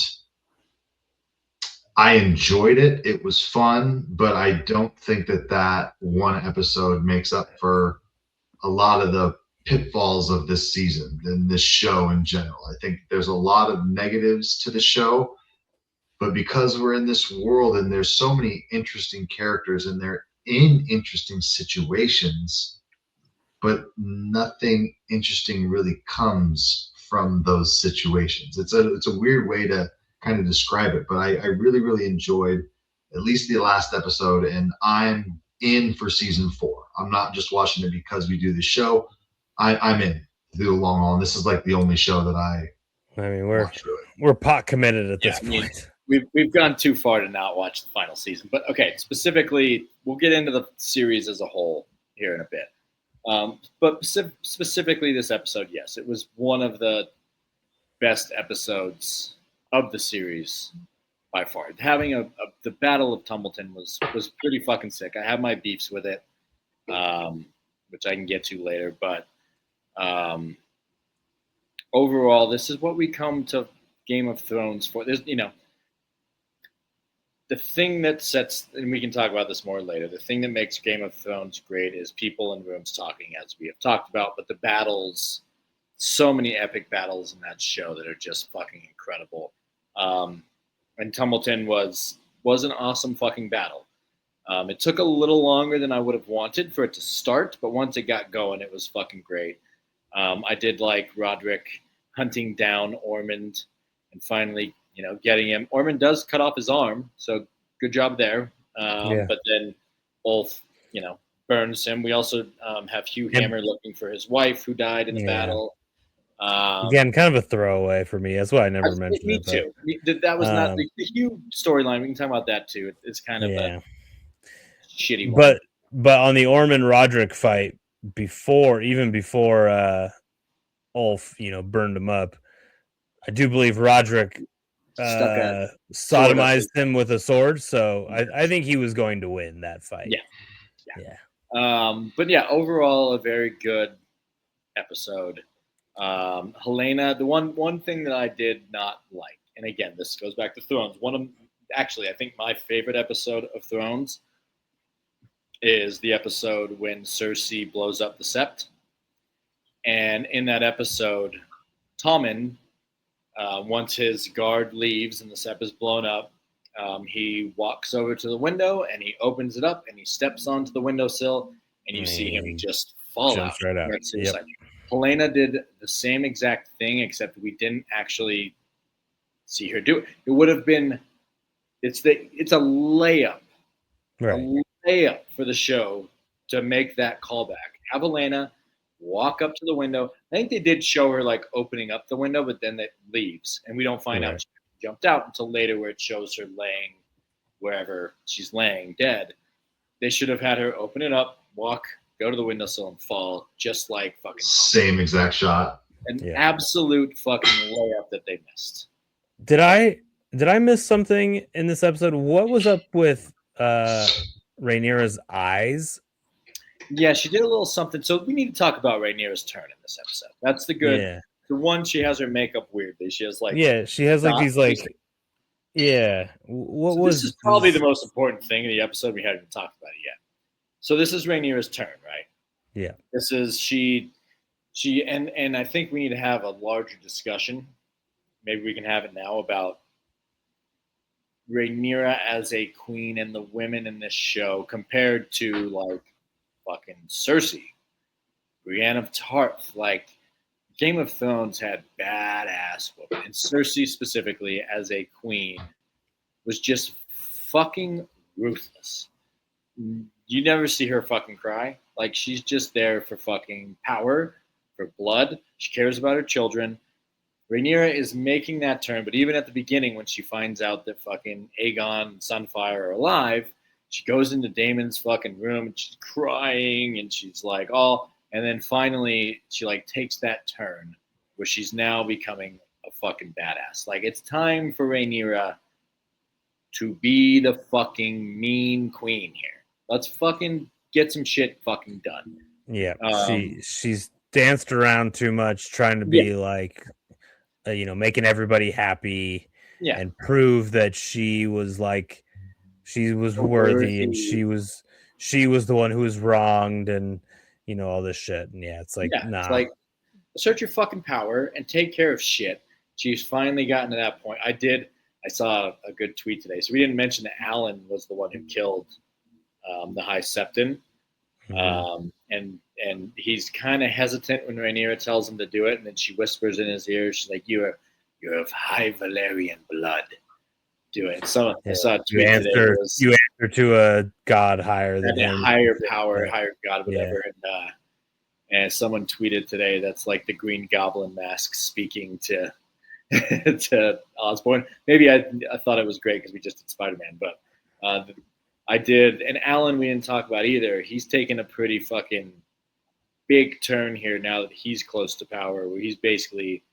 I enjoyed it. It was fun, but I don't think that one episode makes up for a lot of the pitfalls of this season and this show in general. I think there's a lot of negatives to the show, but because we're in this world and there's so many interesting characters and they're in interesting situations, but nothing interesting really comes from those situations. It's a weird way to kind of describe it, but I really, really enjoyed at least the last episode, and I'm in for season 4. I'm not just watching it because we do the show. I'm in through the long haul. And this is like the only show that I mean, watch really. we're pot committed at Yeah, this I mean, point. we've gone too far to not watch the final season. But okay, specifically, we'll get into the series as a whole here in a bit. But specifically this episode, yes, it was one of the best episodes of the series by far. Having the Battle of Tumbleton was pretty fucking sick. I have my beefs with it, which I can get to later. But overall, this is what we come to Game of Thrones for. There's, the thing that sets, and we can talk about this more later, the thing that makes Game of Thrones great is people in rooms talking, as we have talked about, but the battles, so many epic battles in that show that are just fucking incredible. And Tumbleton was an awesome fucking battle. It took a little longer than I would have wanted for it to start, but once it got going, it was fucking great. I did like Roderick hunting down Ormond and finally, getting him. Ormond does cut off his arm, so good job there. Yeah. But then Ulf, burns him. We also have Hugh Hammer looking for his wife who died in the battle. Again, kind of a throwaway for me. That's why I never mentioned me it. Too. That was not the Hugh storyline. We can talk about that too. It's kind of a shitty one. But on the Ormond Roderick fight, before Ulf, burned him up, I do believe Roderick sodomized him with a sword, so I think he was going to win that fight. Yeah. But yeah, overall a very good episode. Helena, the one thing that I did not like, and again, this goes back to Thrones. I think my favorite episode of Thrones is the episode when Cersei blows up the Sept. And in that episode, Tommen, once his guard leaves and the Sept is blown up, he walks over to the window and he opens it up and he steps onto the windowsill and you see him just fall out. Right out. Yep. Helena did the same exact thing, except we didn't actually see her do it. It would have been, it's a layup, right? A layup for the show to make that callback. Have Helena walk up to the window. I think they did show her like opening up the window, but then it leaves, and we don't find out she jumped out until later, where it shows her laying wherever she's laying dead. They should have had her open it up, walk, go to the windowsill, and fall, just like fucking same exact shot. An absolute fucking layup that they missed. Did I miss something in this episode? What was up with Rhaenyra's eyes? Yeah, she did a little something. So we need to talk about Rhaenyra's turn in this episode. That's the good. Yeah. The one, she has her makeup weirdly. She has she has like these like. Yeah. This is probably the most important thing in the episode. We haven't even talked about it yet. So this is Rhaenyra's turn, right? Yeah. This is she and I think we need to have a larger discussion. Maybe we can have it now about Rhaenyra as a queen and the women in this show compared to like fucking Cersei, Brienne of Tarth. Like Game of Thrones had badass women, and Cersei specifically as a queen was just fucking ruthless. You never see her fucking cry. Like she's just there for fucking power, for blood. She cares about her children. Rhaenyra is making that turn, but even at the beginning, when she finds out that fucking Aegon and Sunfire are alive, she goes into Daemon's fucking room and she's crying and she's like, oh, and then finally she like takes that turn where she's now becoming a fucking badass. Like it's time for Rhaenyra to be the fucking mean queen here. Let's fucking get some shit fucking done. Yeah, she's danced around too much, trying to be like, making everybody happy, and prove that she was like, she was worthy, and she was the one who was wronged, and all this shit. And it's like, nah. It's like, assert your fucking power and take care of shit. She's finally gotten to that point. I saw a good tweet today. So we didn't mention that Alan was the one who killed the High Septon. And he's kind of hesitant when Rhaenyra tells him to do it. And then she whispers in his ear, she's like, you're of high Valyrian blood. Do it. So I saw a tweet today. You answer to a god higher than him. Higher power, higher god, whatever. And someone tweeted today that's like the Green Goblin mask speaking to to Osborn. Maybe I thought it was great because we just did Spider-Man, but I did. And Alan, we didn't talk about either. He's taken a pretty fucking big turn here now that he's close to power, where he's basically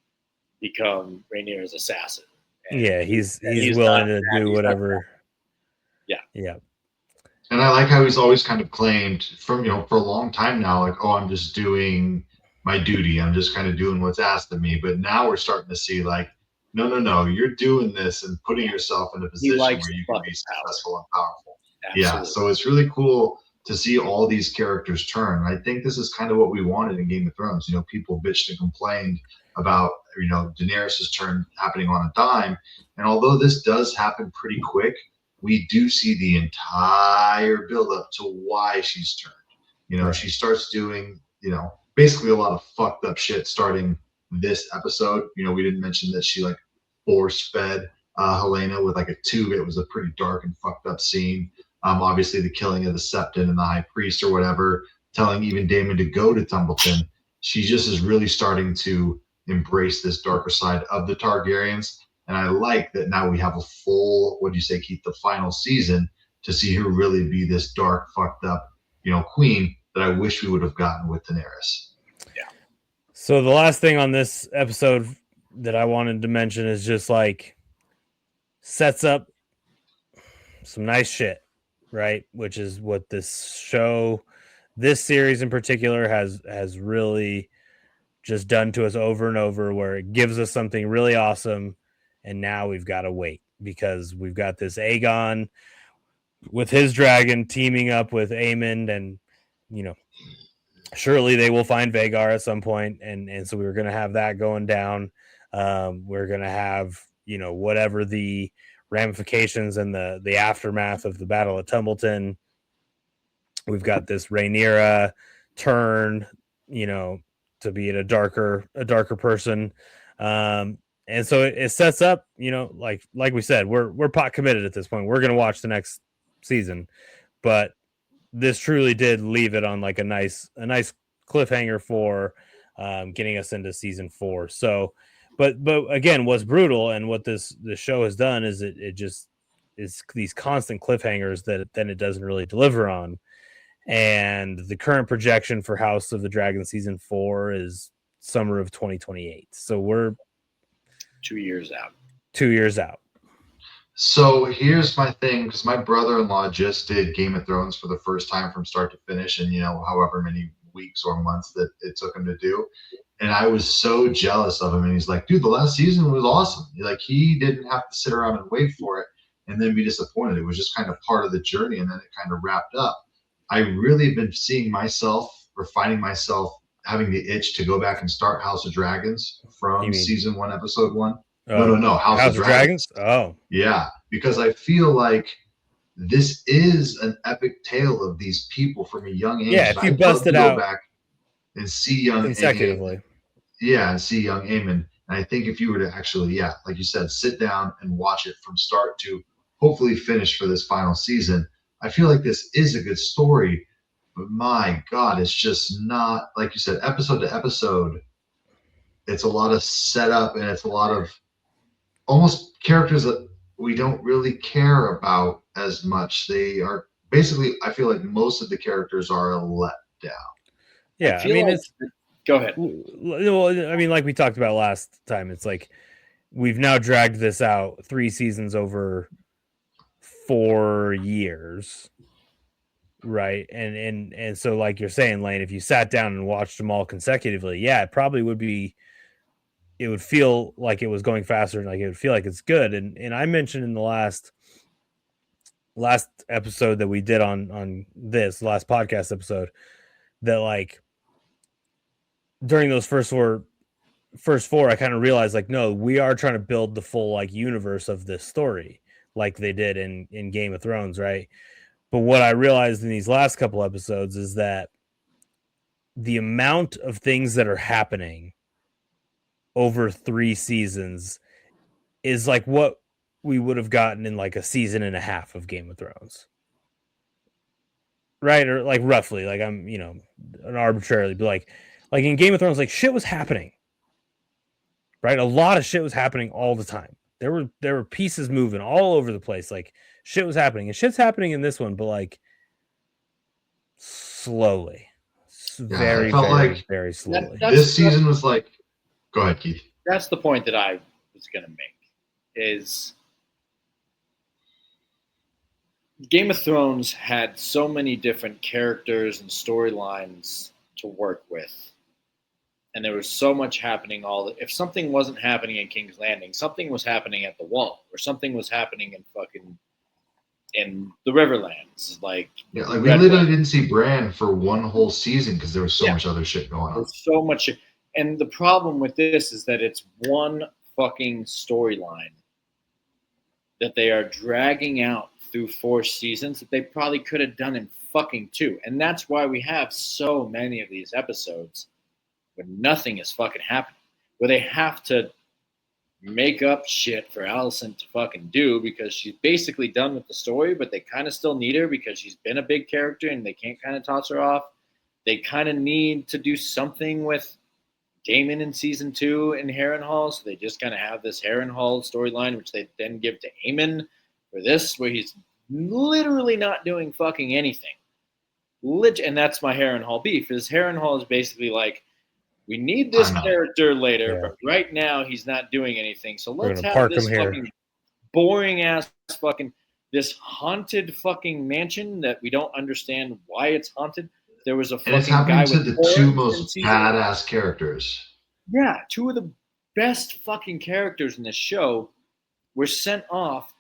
become Rhaenyra's assassin. And he's willing to do whatever. Yeah. And I like how he's always kind of claimed from, for a long time now, like, oh, I'm just doing my duty. I'm just kind of doing what's asked of me. But now we're starting to see like, no, you're doing this and putting yourself in a position where you can be successful and powerful. Absolutely. Yeah. So it's really cool to see all these characters turn. I think this is kind of what we wanted in Game of Thrones. People bitched and complained about, Daenerys' turn happening on a dime. And although this does happen pretty quick, we do see the entire buildup to why she's turned. Right. She starts doing, basically a lot of fucked up shit starting this episode. We didn't mention that she like force fed Helena with like a tube. It was a pretty dark and fucked up scene. Obviously the killing of the Septon and the High Priest or whatever, telling even Daemon to go to Tumbleton. She just is really starting to embrace this darker side of the Targaryens. And I like that now we have a full, what do you say, Keith, the final season to see her really be this dark, fucked up, queen that I wish we would have gotten with Daenerys. Yeah. So the last thing on this episode that I wanted to mention is just like sets up some nice shit, right? Which is what this show, this series in particular has really just done to us over and over, where it gives us something really awesome. And now we've got to wait because we've got this Aegon with his dragon teaming up with Aemond, and surely they will find Vhagar at some point, and so we were going to have that going down. We're going to have whatever the ramifications and the aftermath of the Battle of Tumbleton. We've got this Rhaenyra turn, to be a darker person. And so it sets up, like we said, we're pot committed at this point. We're going to watch the next season, but this truly did leave it on like a nice cliffhanger for getting us into season 4. So, but again, what's brutal and what the show has done is it just is these constant cliffhangers that then it doesn't really deliver on. And the current projection for House of the Dragon season 4 is summer of 2028. So we're 2 years out. 2 years out. So here's my thing, because my brother-in-law just did Game of Thrones for the first time from start to finish, and however many weeks or months that it took him to do. And I was so jealous of him. And he's like, dude, the last season was awesome. Like, he didn't have to sit around and wait for it and then be disappointed. It was just kind of part of the journey, and then it kind of wrapped up. I really been seeing myself or finding myself having the itch to go back and start House of Dragons from season 1, episode 1. No. House of Dragons. Oh, yeah. because I feel like this is an epic tale of these people from a young age. Yeah, if you I'd bust love to it go out back and see young consecutively. and see young Eamon. And I think if you were to actually, like you said, sit down and watch it from start to hopefully finish for this final season, I feel like this is a good story. But my God, it's just not, like you said, episode to episode. It's a lot of setup and it's a lot of almost characters that we don't really care about as much. They are basically, I feel like most of the characters are a letdown. Yeah, I mean, it's go ahead. Well, I mean, like we talked about last time, it's like we've now dragged this out 3 seasons over 4 years, right? And so, like you're saying, Lane, if you sat down and watched them all consecutively, yeah, it probably would be. It would feel like it was going faster, and like it would feel like it's good. And I mentioned in the last episode that we did on this last podcast episode that like during those first four, I kind of realized like, no, we are trying to build the full like universe of this story, like they did in Game of Thrones, right? But what I realized in these last couple episodes is that the amount of things that are happening over 3 seasons is like what we would have gotten in like a season and a half of Game of Thrones. Right? Or like roughly, like I'm, an arbitrarily, but like in Game of Thrones, like shit was happening. Right? A lot of shit was happening all the time. There were pieces moving all over the place. Like shit was happening. And shit's happening in this one, but like slowly. Very, very slowly. This season was like, go ahead, Keith. That's the point that I was going to make. Is Game of Thrones had so many different characters and storylines to work with, and there was so much happening. If something wasn't happening in King's Landing, something was happening at the Wall, or something was happening in the Riverlands. Like we literally didn't see Bran for one whole season because there was so much other shit going on. There's so much, and the problem with this is that it's one fucking storyline that they are dragging out through 4 seasons that they probably could have done in fucking 2. And that's why we have so many of these episodes where nothing is fucking happening, where they have to make up shit for Alicent to fucking do because she's basically done with the story, but they kind of still need her because she's been a big character and they can't kind of toss her off. They kind of need to do something with Daemon in season 2 in Harrenhal, so they just kind of have this Harrenhal storyline, which they then give to Aemon for this, where he's literally not doing fucking anything. And that's my Harrenhal beef. Is Harrenhal is basically like, we need this character later, but right now he's not doing anything. So let's have this fucking boring ass fucking this haunted fucking mansion that we don't understand why it's haunted. There was a fucking guy with the 2 most badass characters. Yeah, 2 of the best fucking characters in this show were sent off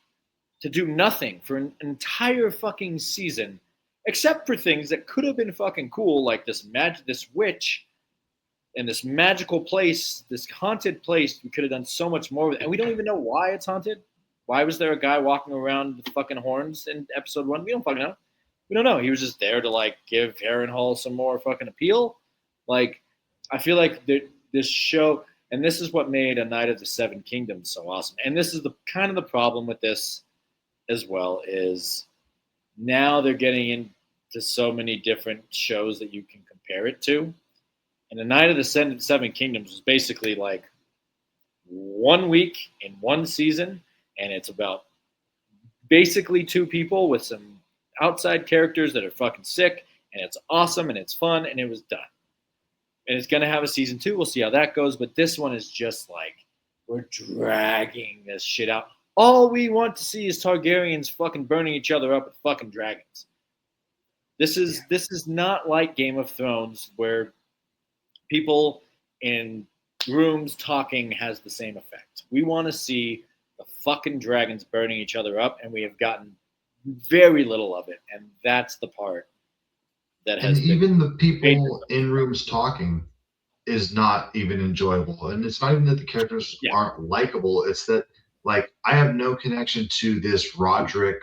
to do nothing for an entire fucking season, except for things that could have been fucking cool, like this witch and this magical place, this haunted place. We could have done so much more with it, and we don't even know why it's haunted. Why was there a guy walking around with fucking horns in episode 1? We don't fucking know. We don't know. He was just there to like give Harrenhal some more fucking appeal. Like, I feel like this show, and this is what made A Night of the Seven Kingdoms so awesome. And this is the kind of the problem with this as well, is now they're getting into so many different shows that you can compare it to. And A Night of the Seven Kingdoms was basically like 1 week in 1 season, and it's about basically 2 people with some outside characters that are fucking sick, and it's awesome and it's fun, and it was done. And it's gonna have a season 2. We'll see how that goes. But this one is just like, we're dragging this shit out. All we want to see is Targaryens fucking burning each other up with fucking dragons. This is not like Game of Thrones, where people in rooms talking has the same effect. We want to see the fucking dragons burning each other up, and we have gotten very little of it, and that's the part that has. And even the people in rooms talking is not even enjoyable, and it's not even that the characters aren't likable. It's that, Like, I have no connection to this Roderick,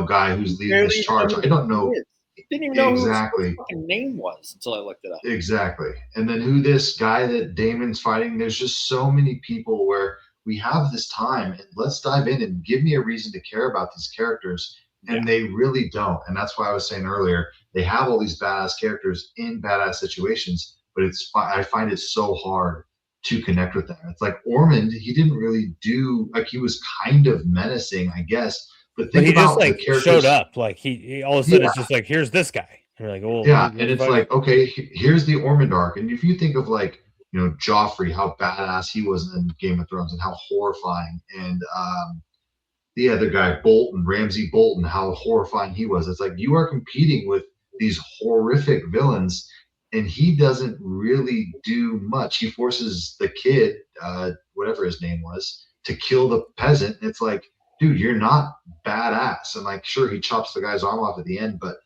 guy who's leading Barely this even charge. who I don't he know is. Didn't even know who his exactly. fucking name was until I looked it up. Exactly. And then who this guy that Damon's fighting, there's just so many people where we have this time and let's dive in and give me a reason to care about these characters. And they really don't. And that's why I was saying earlier, they have all these badass characters in badass situations, but I find it so hard to connect with them. It's like Ormond, he didn't really do, like, he was kind of menacing, I guess. But But think he just about the like characters. showed up. Like he all of a sudden Yeah. it's just like, here's this guy. And you're like, oh Yeah, and it's like, okay, here's the Ormond arc. And if you think of, like, Joffrey, how badass he was in Game of Thrones and how horrifying. And the other guy, Bolton, Ramsay Bolton, how horrifying he was. It's like you are competing with these horrific villains, and he doesn't really do much. He forces the kid, whatever his name was, to kill the peasant. It's like, dude, you're not badass. And, like, sure, he chops the guy's arm off at the end, but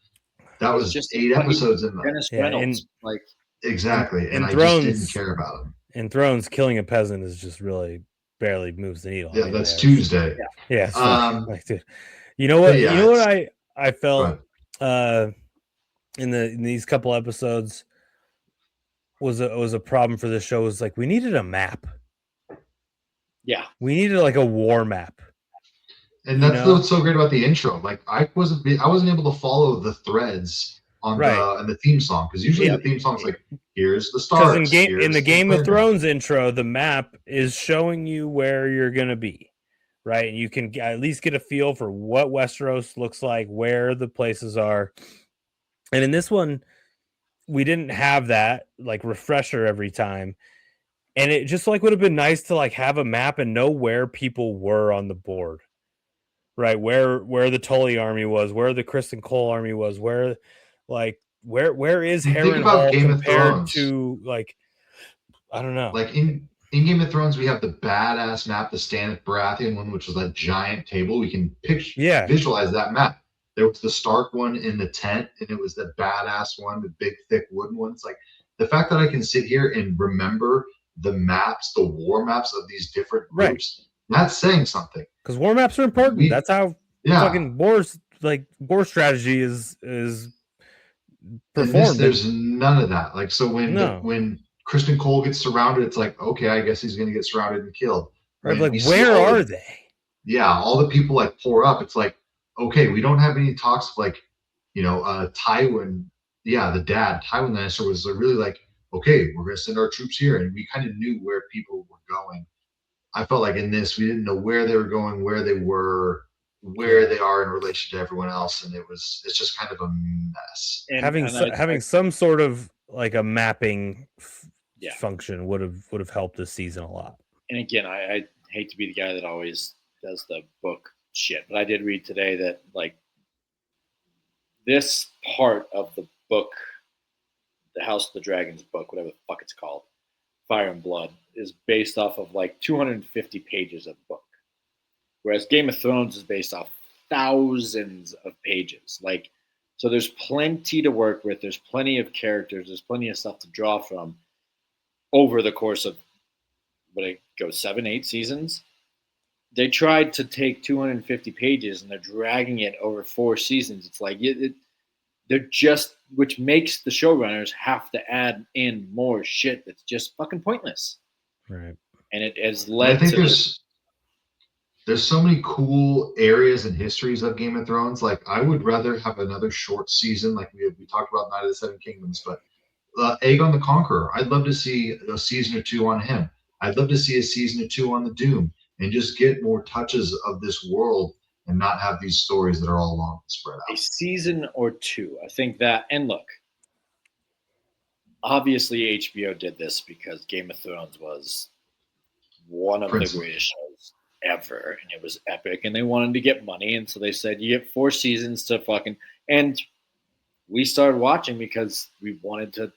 that was just 8 episodes in Dennis Yeah, Reynolds. Like, exactly. in And I Thrones- just didn't care about him. in Thrones, killing a peasant is just really barely moves the needle. Yeah, I mean, that's it's- Tuesday. Yeah, it's Um, dude. You know what? but yeah, you know what it's- I felt But in these couple episodes was a problem for this show. Was like we needed a map. yeah, We needed like a war map. and that's know? what's so great about the intro. Like, I wasn't able to follow the threads on the theme song, because usually Yeah. the theme song's like, here's the Because stars. in the Game of planning. Thrones intro, the map is showing you where you're gonna be, right? And you can at least get a feel for what Westeros looks like, where the places are. And in this one, we didn't have that like refresher every time. And it just like would have been nice to like have a map and know where people were on the board. Right, where the Tully army was, where the Kristen Cole army was, where is Think Harrenhal about Game of compared Thrones. to, like, I don't know. Like in Game of Thrones, we have the badass map, the Stannis Baratheon one, which was that giant table. We can visualize that map. There was the Stark one in the tent, and it was the badass one, the big, thick wooden one. It's like the fact that I can sit here and remember the maps, the war maps of these different groups, that's saying something. Because war maps are important. That's how fucking war strategy is performed. There's none of that. Like, so when Kristen Cole gets surrounded, it's like, okay, I guess he's going to get surrounded and killed. Right, like, where are they? Yeah, all the people like pour up. It's like, okay, we don't have any talks of like, Tywin. Yeah, the dad, Tywin Lannister, was really like, okay, we're going to send our troops here, and we kind of knew where people were going. I felt like in this, we didn't know where they were going, where they were, where they are in relation to everyone else, and it's just kind of a mess. And having some sort of like a mapping function would have helped this season a lot. And again, I hate to be the guy that always does the book shit, but I did read today that like this part of the book, the House of the Dragons book, whatever the fuck it's called, Fire and Blood, is based off of like 250 pages of book, whereas Game of Thrones is based off thousands of pages. Like, so there's plenty to work with. There's plenty of characters. There's plenty of stuff to draw from over the course of 7-8 seasons. They tried to take 250 pages and they're dragging it over 4 seasons. It's like they're just, which makes the showrunners have to add in more shit that's just fucking pointless. Right. And it has led I think to there's so many cool areas and histories of Game of Thrones. Like, I would rather have another short season, like we talked about Night of the Seven Kingdoms, but Aegon the Conqueror, I'd love to see a season or 2 on him. I'd love to see a season or 2 on the Doom, and just get more touches of this world and not have these stories that are all long and spread out. a season or 2. I think that, and look, obviously HBO did this because Game of Thrones was one of the greatest shows ever, and it was epic, and they wanted to get money, and so they said you get 4 seasons to fucking, and we started watching because we wanted to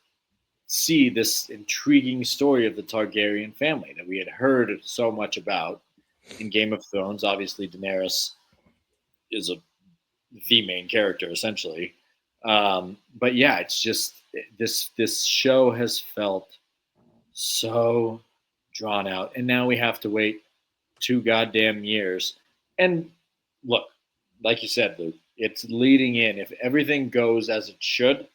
see this intriguing story of the Targaryen family that we had heard so much about in Game of Thrones. Obviously, Daenerys is the main character, essentially. But yeah, it's just this show has felt so drawn out, and now we have to wait 2 goddamn years. And look, like you said, Luke, it's leading in. If everything goes as it should,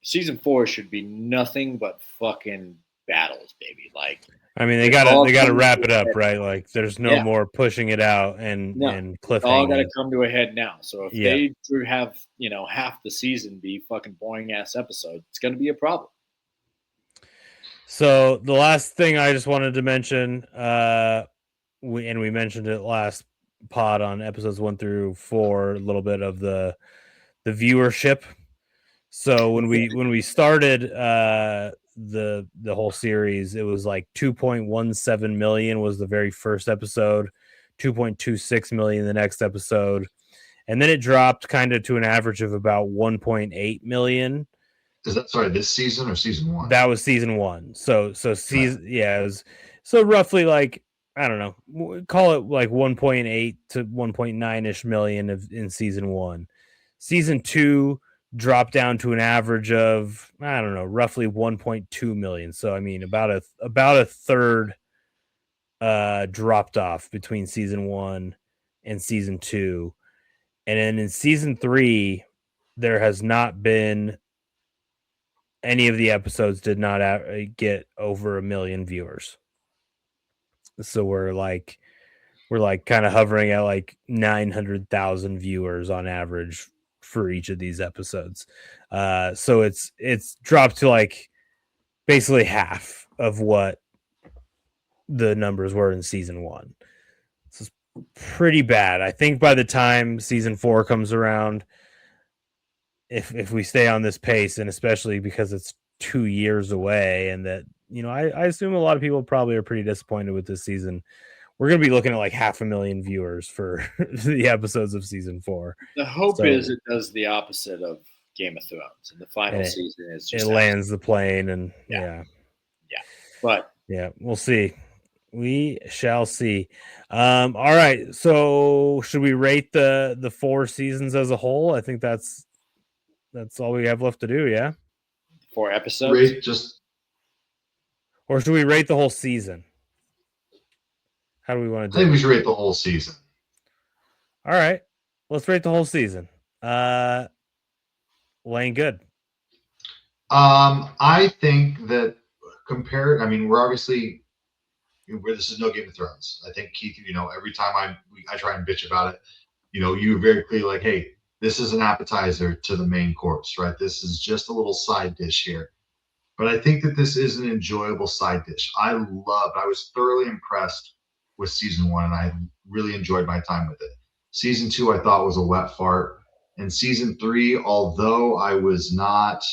season 4 should be nothing but fucking battles, baby. Like, I mean, they it's gotta all they gotta coming wrap to it a up, head. right? Like, there's no Yeah. more pushing it out and No, and it's all got to cliffhanging. come to a head now. So if Yeah. they do have, half the season be fucking boring ass episodes, it's going to be a problem. So the last thing I just wanted to mention, we mentioned it last pod on episodes 1 through 4, a little bit of the viewership. So when we started the whole series, it was like 2.17 million was the very first episode, 2.26 million the next episode, and then it dropped kind of to an average of about 1.8 million. Is that this season or season 1? That was season 1. So season it was so roughly like, I don't know, call it like 1.8 to 1.9ish million in season 1. Season 2 dropped down to an average of, I don't know, roughly 1.2 million. So I mean about a third dropped off between season 1 and season 2. And then in season 3 there has not been any of the episodes did not get over 1 million viewers. So we're like kind of hovering at like 900,000 viewers on average for each of these episodes. So it's dropped to like basically half of what the numbers were in season 1. This is pretty bad. I think by the time season 4 comes around, if we stay on this pace, and especially because it's 2 years away, and that, I assume a lot of people probably are pretty disappointed with this season, we're going to be looking at like 500,000 viewers for the episodes of season 4. The hope is it does the opposite of Game of Thrones, and the final season is just it lands the plane, and But yeah, we'll see. We shall see. All right, so should we rate the 4 seasons as a whole? I think that's all we have left to do. Yeah. 4 episodes. Or should we rate the whole season? How do we want to do I think it? we should rate the whole season. All right, let's rate the whole season. Lane, good. I think that we're obviously this is no Game of Thrones. I think, Keith, every time I try and bitch about it, you're very clear, like, hey, this is an appetizer to the main course, right? This is just a little side dish here. But I think that this is an enjoyable side dish. I was thoroughly impressed with season 1, and I really enjoyed my time with it. Season 2, I thought was a wet fart. And season 3, although I was not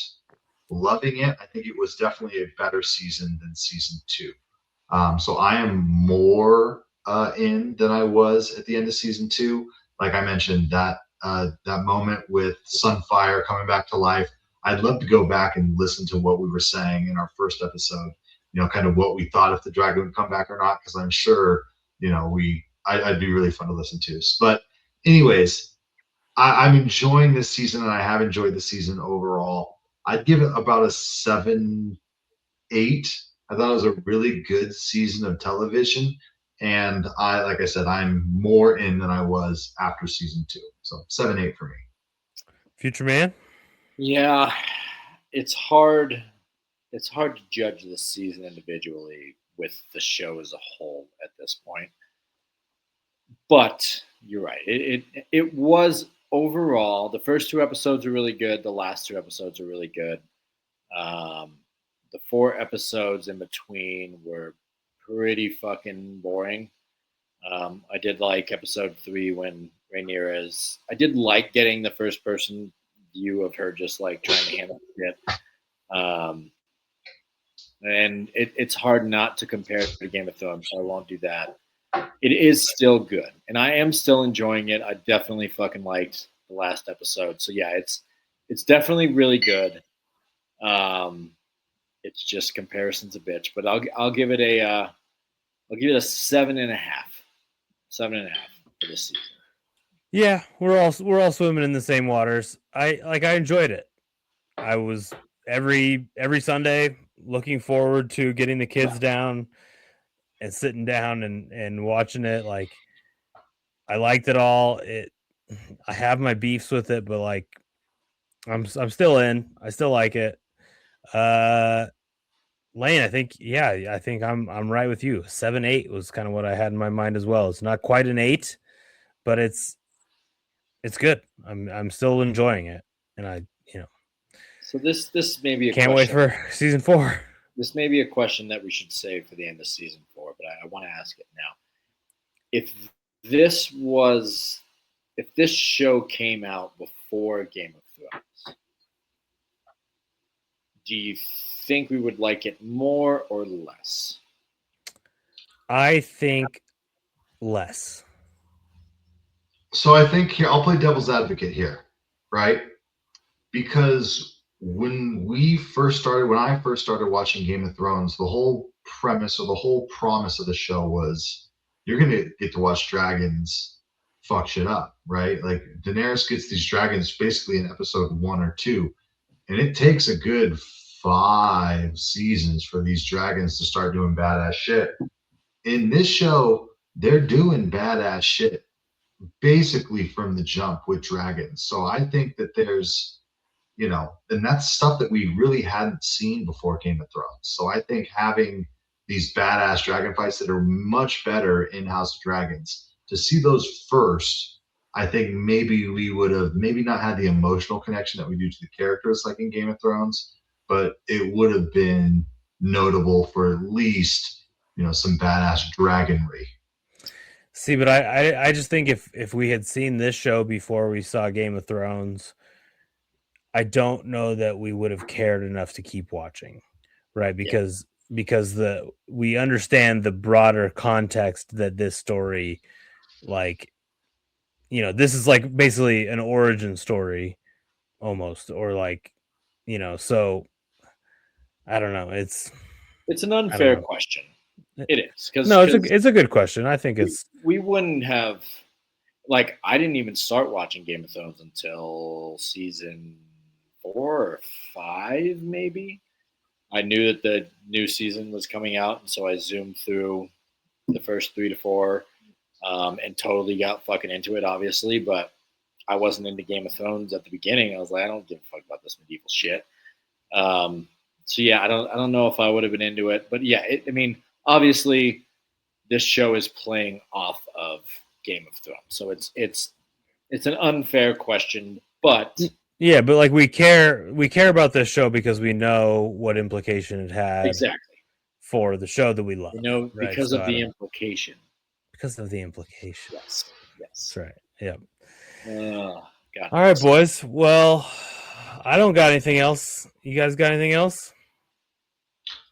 loving it, I think it was definitely a better season than season 2. So I am more in than I was at the end of season 2. Like I mentioned, that moment with Sunfire coming back to life, I'd love to go back and listen to what we were saying in our first episode, kind of what we thought if the dragon would come back or not, because I'm sure, I'd be really fun to listen to. But anyways, I'm enjoying this season, and I have enjoyed the season overall. I'd give it about a 7-8. I thought it was a really good season of television, and like I said, I'm more in than I was after season 2. So 7-8 for me. Future Man? Yeah, it's hard. It's hard to judge this season individually with the show as a whole at this point. But you're right. It was overall, the first 2 episodes are really good. The last 2 episodes are really good. The 4 episodes in between were pretty fucking boring. I did like episode 3 when Rhaenyra I did like getting the first person view of her just like trying to handle shit. And it's hard not to compare it to Game of Thrones, so I won't do that. It is still good, and I am still enjoying it. I definitely fucking liked the last episode. So yeah, it's definitely really good. It's just comparison's a bitch, but I'll give it a 7.5. 7.5 for this season. Yeah, we're all swimming in the same waters. I enjoyed it. I was every Sunday looking forward to getting the kids down and sitting down and watching it. Like, I liked it all. I have my beefs with it, but like, I'm still in. I still like it. Lane, I think I'm right with you. 7-8 was kind of what I had in my mind as well. It's not quite an 8, but it's good. I'm still enjoying it, and I So this may be a can't wait question. for season 4. This may be a question that we should save for the end of season 4, but I want to ask it now. If this show came out before Game of Thrones, do you think we would like it more or less? I think less. So I think here I'll play devil's advocate here, right? Because when I first started watching Game of Thrones, the whole premise or the whole promise of the show was you're gonna get to watch dragons fuck shit up, right? Like Daenerys gets these dragons basically in episode 1 or 2, and it takes a good 5 seasons for these dragons to start doing badass shit. In this show, they're doing badass shit basically from the jump with dragons. So I think that there's, and that's stuff that we really hadn't seen before Game of Thrones. So I think having these badass dragon fights that are much better in House of Dragons, to see those first, I think maybe we would have maybe not had the emotional connection that we do to the characters like in Game of Thrones, but it would have been notable for at least, some badass dragonry. See, but I just think if we had seen this show before we saw Game of Thrones, I don't know that we would have cared enough to keep watching, right? Because we understand the broader context that this story, like, this is like basically an origin story almost, or like, so I don't know. It's an unfair question. It is because it's a good question. I think we wouldn't have, like, I didn't even start watching Game of Thrones until season 4 or 5, maybe. I knew that the new season was coming out, and so I zoomed through the first 3 to 4 and totally got fucking into it, obviously. But I wasn't into Game of Thrones at the beginning. I was like, I don't give a fuck about this medieval shit. So yeah, I don't know if I would have been into it, but yeah, obviously, this show is playing off of Game of Thrones, so it's an unfair question, but yeah, but like we care about this show because we know what implication it had exactly for the show that we love. Right? Because of the implication. Because of the implication. Yes. That's right. Yep. God. All right, boys. Well, I don't got anything else. You guys got anything else?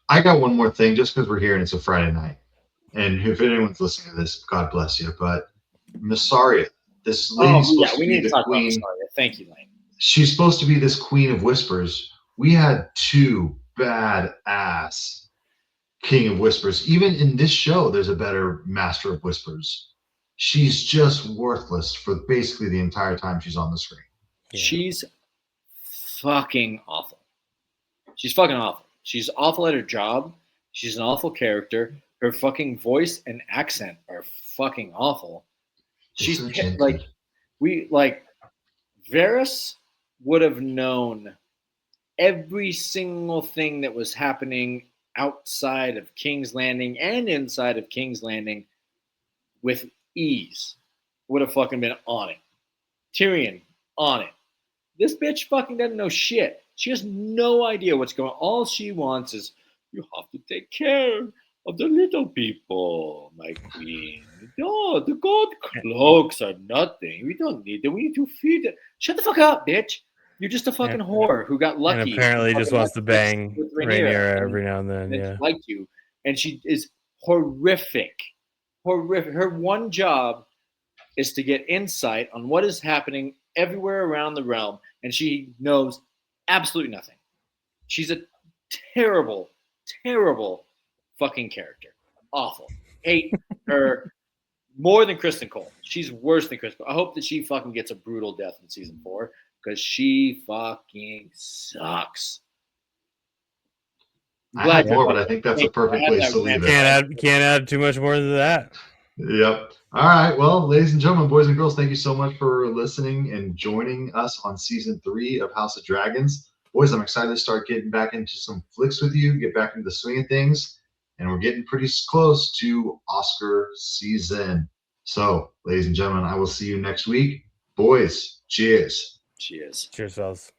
I got one more thing, just because we're here and it's a Friday night. And if anyone's listening to this, God bless you. But Mysaria, this lady's supposed to be the queen. Thank you, Lane. She's supposed to be this queen of whispers. We had 2 badass king of whispers. Even in this show, there's a better master of whispers. She's just worthless for basically the entire time she's on the screen. Yeah. She's fucking awful. She's fucking awful. She's awful at her job. She's an awful character. Her fucking voice and accent are fucking awful. She's like, Varys would have known every single thing that was happening outside of King's Landing and inside of King's Landing with ease. Would have fucking been on it. Tyrion, on it. This bitch fucking doesn't know shit. She has no idea what's going on. All she wants is, you have to take care of the little people, my queen. No, the gold cloaks are nothing. We don't need them. We need to feed them. Shut the fuck up, bitch. You're just a fucking whore who got lucky. And apparently just wants to bang Rhaenyra every now and then. Yeah. Like you. And she is horrific. Horrific. Her one job is to get insight on what is happening everywhere around the realm. And she knows absolutely nothing. She's a terrible, terrible fucking character. Awful. Hate her more than Kristen Cole. She's worse than Kristen Cole. I hope that she fucking gets a brutal death in season 4 because she fucking sucks. I glad had you're more, like, but I think that's hey, a perfect I had place that to leave rant. it. Can't add too much more than that. Yep. All right. Well, ladies and gentlemen, boys and girls, thank you so much for listening and joining us on season 3 of House of Dragons. Boys, I'm excited to start getting back into some flicks with you, get back into the swing of things, and we're getting pretty close to Oscar season. So, ladies and gentlemen, I will see you next week. Boys, cheers. Cheers. Cheers, fellas.